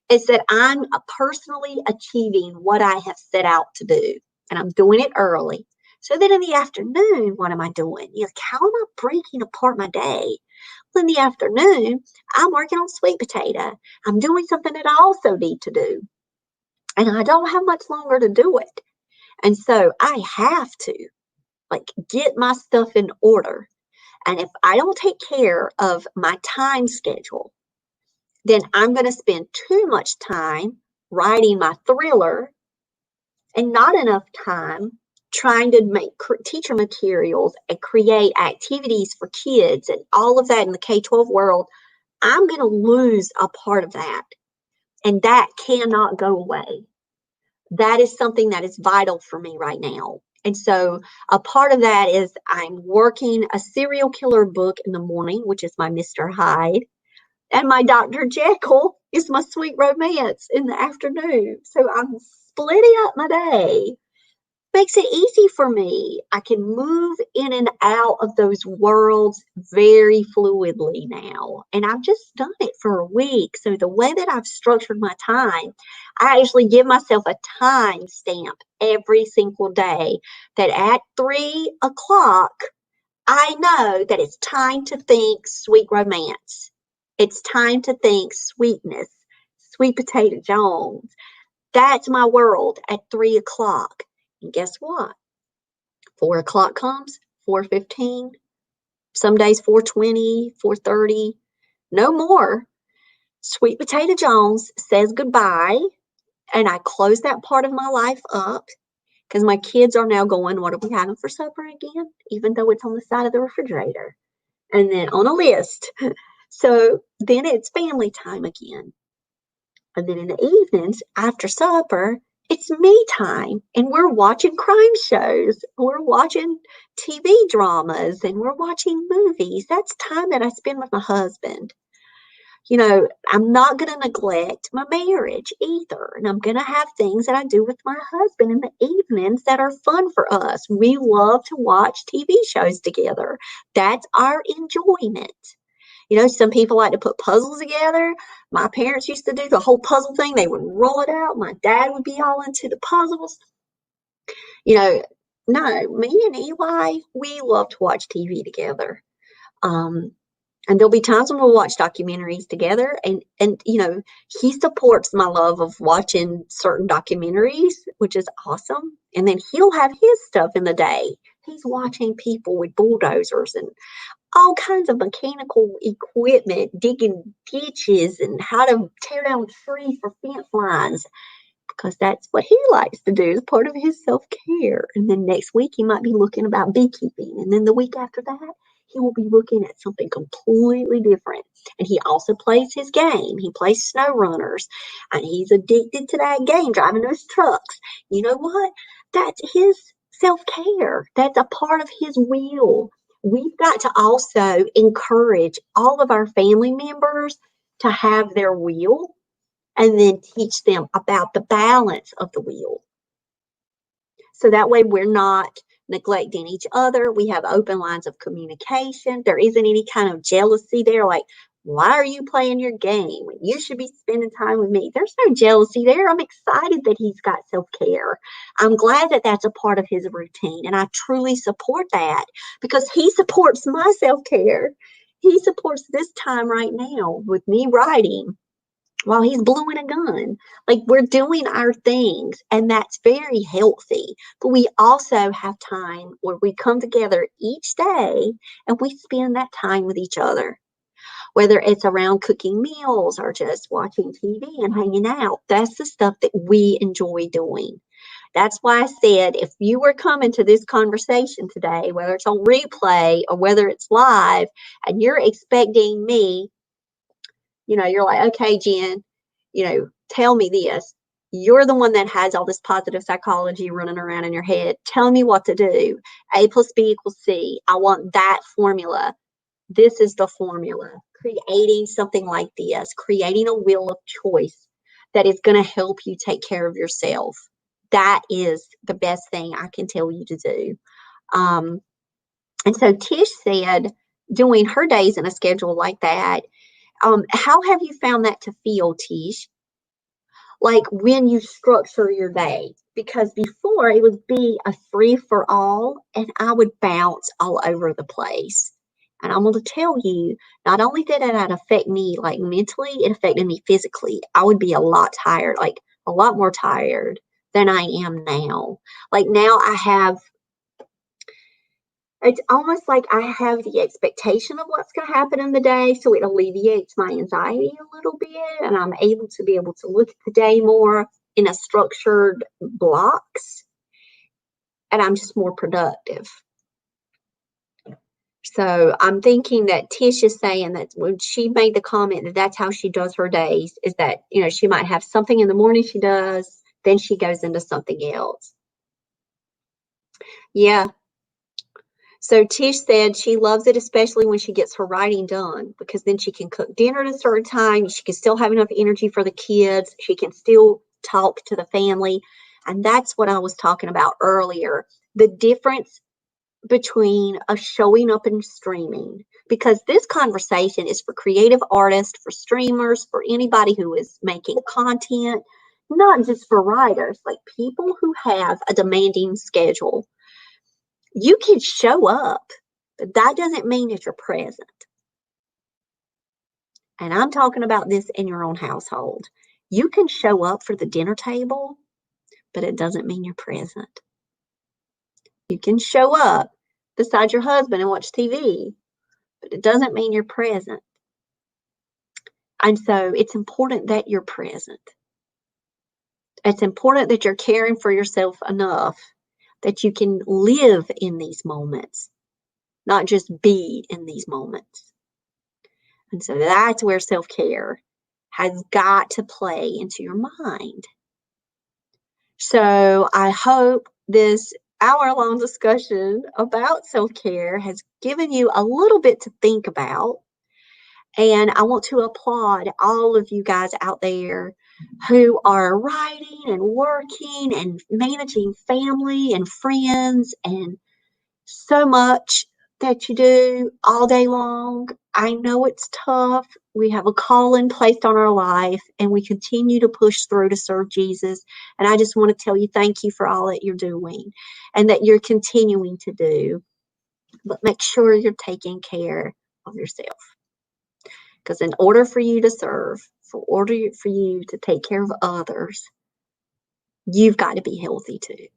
It's that I'm personally achieving what I have set out to do, and I'm doing it early. So then in the afternoon, what am I doing? How am I breaking apart my day? Well, in the afternoon, I'm working on sweet potato. I'm doing something that I also need to do, and I don't have much longer to do it. And so I have to get my stuff in order. And if I don't take care of my time schedule, then I'm going to spend too much time writing my thriller and not enough time trying to make teacher materials and create activities for kids and all of that in the K-12 world. I'm going to lose a part of that. And that cannot go away. That is something that is vital for me right now. And so a part of that is I'm working a serial killer book in the morning, which is my Mr. Hyde. And my Dr. Jekyll is my sweet romance in the afternoon. So I'm splitting up my day. Makes it easy for me. I can move in and out of those worlds very fluidly now. And I've just done it for a week. So the way that I've structured my time, I actually give myself a time stamp every single day that at 3 o'clock, I know that it's time to think sweet romance. It's time to think sweetness, sweet potato Jones. That's my world at 3 o'clock. And guess what? 4 o'clock comes, 4:15, some days 4:20, 4:30, no more. Sweet Potato Jones says goodbye, and I close that part of my life up because my kids are now going, what are we having for supper again? Even though it's on the side of the refrigerator. And then on a list. So then it's family time again. And then in the evenings, after supper, it's me time. And we're watching crime shows. We're watching TV dramas and we're watching movies. That's time that I spend with my husband. I'm not going to neglect my marriage either. And I'm going to have things that I do with my husband in the evenings that are fun for us. We love to watch TV shows together. That's our enjoyment. Some people like to put puzzles together. My parents used to do the whole puzzle thing. They would roll it out. My dad would be all into the puzzles. No, me and Eli, we love to watch TV together. And there'll be times when we'll watch documentaries together. And he supports my love of watching certain documentaries, which is awesome. And then he'll have his stuff in the day. He's watching people with bulldozers and all kinds of mechanical equipment, digging ditches and how to tear down trees for fence lines, because that's what he likes to do as part of his self-care. And then next week, he might be looking about beekeeping. And then the week after that, he will be looking at something completely different. And he also plays his game. He plays snow runners, and he's addicted to that game, driving those trucks. You know what? That's his self-care. That's a part of his wheel. We've got to also encourage all of our family members to have their wheel and then teach them about the balance of the wheel. So that way we're not neglecting each other. We have open lines of communication. There isn't any kind of jealousy there, like, why are you playing your game? You should be spending time with me. There's no jealousy there. I'm excited that he's got self-care. I'm glad that that's a part of his routine, and I truly support that because he supports my self-care. He supports this time right now with me writing, while he's blowing a gun. Like, we're doing our things, and that's very healthy. But we also have time where we come together each day and we spend that time with each other, whether it's around cooking meals or just watching TV and hanging out. That's the stuff that we enjoy doing. That's why I said, if you were coming to this conversation today, whether it's on replay or whether it's live, and you're expecting me, you're like, okay, Jen, tell me this. You're the one that has all this positive psychology running around in your head. Tell me what to do. A plus B equals C. I want that formula. This is the formula. Creating something like this, creating a wheel of choice that is going to help you take care of yourself. That is the best thing I can tell you to do. And so Tish said, doing her days in a schedule like that, how have you found that to feel, Tish? Like when you structure your day? Because before it would be a free for all, and I would bounce all over the place. And I'm going to tell you, not only did that affect me like mentally, it affected me physically. I would be a lot tired, like a lot more tired than I am now. Like now it's almost like I have the expectation of what's going to happen in the day, so it alleviates my anxiety a little bit, and I'm able to look at the day more in a structured blocks, and I'm just more productive. So I'm thinking that Tish is saying that when she made the comment that that's how she does her days, is that, she might have something in the morning she does, then she goes into something else. Yeah. So Tish said she loves it, especially when she gets her writing done, because then she can cook dinner at a certain time. She can still have enough energy for the kids. She can still talk to the family. And that's what I was talking about earlier. The difference between us showing up and streaming, because this conversation is for creative artists, for streamers, for anybody who is making content, not just for writers, like people who have a demanding schedule. You can show up, but that doesn't mean that you're present. And I'm talking about this in your own household. You can show up for the dinner table, but it doesn't mean you're present. You can show up beside your husband and watch TV, but it doesn't mean you're present. And so it's important that you're present. It's important that you're caring for yourself enough that you can live in these moments, not just be in these moments. And so that's where self-care has got to play into your mind. So I hope this hour-long discussion about self-care has given you a little bit to think about. And I want to applaud all of you guys out there who are writing and working and managing family and friends and so much that you do all day long. I know it's tough. We have a calling placed on our life, and we continue to push through to serve Jesus. And I just want to tell you thank you for all that you're doing and that you're continuing to do. But make sure you're taking care of yourself. Because in order for you to serve, in order for you to take care of others, you've got to be healthy too.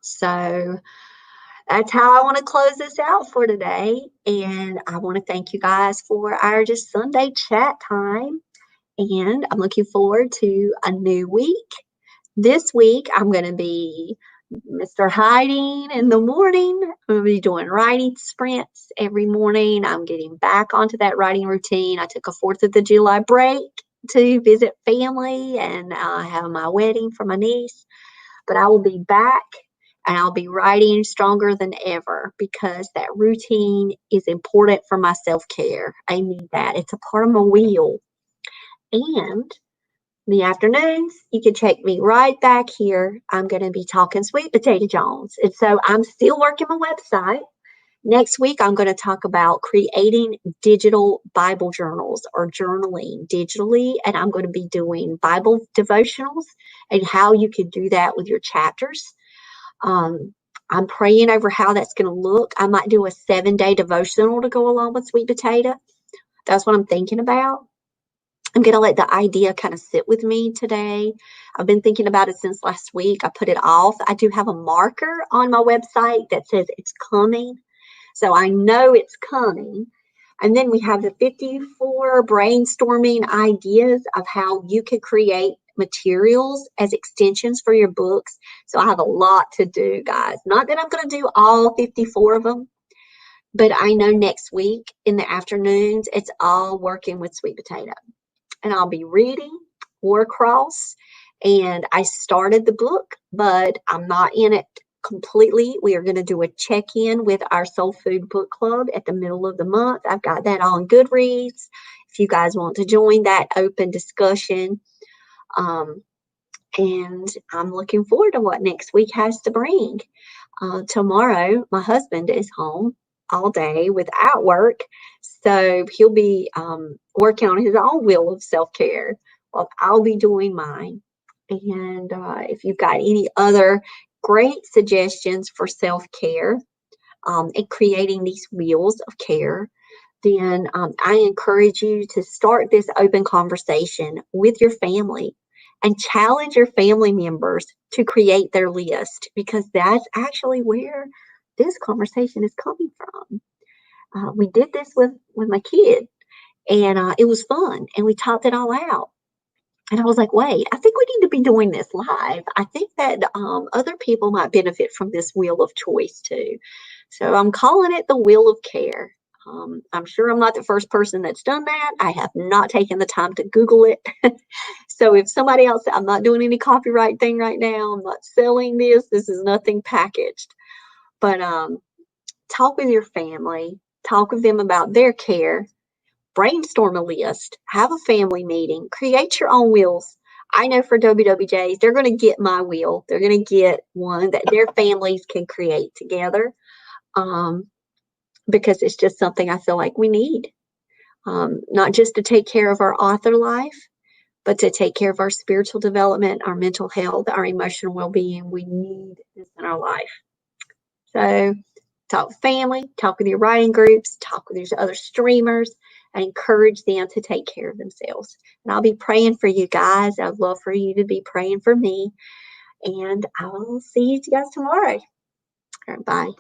So that's how I want to close this out for today. And I want to thank you guys for our just Sunday chat time. And I'm looking forward to a new week. This week, I'm going to be Mr. Hiding in the morning. I'm going to be doing writing sprints every morning. I'm getting back onto that writing routine. I took a 4th of July break to visit family and have my wedding for my niece. But I will be back and I'll be writing stronger than ever because that routine is important for my self-care. I need that. It's a part of my wheel. And in the afternoons, you can check me right back here. I'm going to be talking Sweet Potato Jones. And so I'm still working my website. Next week, I'm going to talk about creating digital Bible journals or journaling digitally. And I'm going to be doing Bible devotionals and how you can do that with your chapters. I'm praying over how that's going to look. I might do a 7-day devotional to go along with Sweet Potato. That's what I'm thinking about. I'm going to let the idea kind of sit with me today. I've been thinking about it since last week. I put it off. I do have a marker on my website that says it's coming. So I know it's coming. And then we have the 54 brainstorming ideas of how you could create materials as extensions for your books. So I have a lot to do, guys. Not that I'm going to do all 54 of them, but I know next week in the afternoons, it's all working with sweet potato. And I'll be reading Warcross. And I started the book, but I'm not in it completely. We are going to do a check-in with our Soul Food Book Club at the middle of the month. I've got that on Goodreads. If you guys want to join that open discussion. And I'm looking forward to what next week has to bring. Tomorrow, my husband is home all day without work, so he'll be working on his own wheel of self-care while I'll be doing mine. And if you've got any other great suggestions for self-care and creating these wheels of care, then I encourage you to start this open conversation with your family and challenge your family members to create their list, because that's actually where this conversation is coming from. We did this with my kid, and it was fun, and we talked it all out. And I was like, wait, I think we need to be doing this live. I think that other people might benefit from this wheel of choice too. So I'm calling it the Wheel of Care. I'm sure I'm not the first person that's done that. I have not taken the time to Google it. So if somebody else, I'm not doing any copyright thing right now. I'm not selling this. This is nothing packaged. But talk with your family. Talk with them about their care. Brainstorm a list. Have a family meeting. Create your own wheels. I know for WWJs, they're going to get my wheel. They're going to get one that their families can create together. Because it's just something I feel like we need, not just to take care of our author life, but to take care of our spiritual development, our mental health, our emotional well-being. We need this in our life. So talk with family, talk with your writing groups, talk with your other streamers, and encourage them to take care of themselves. And I'll be praying for you guys. I'd love for you to be praying for me. And I will see you guys tomorrow. All right, bye.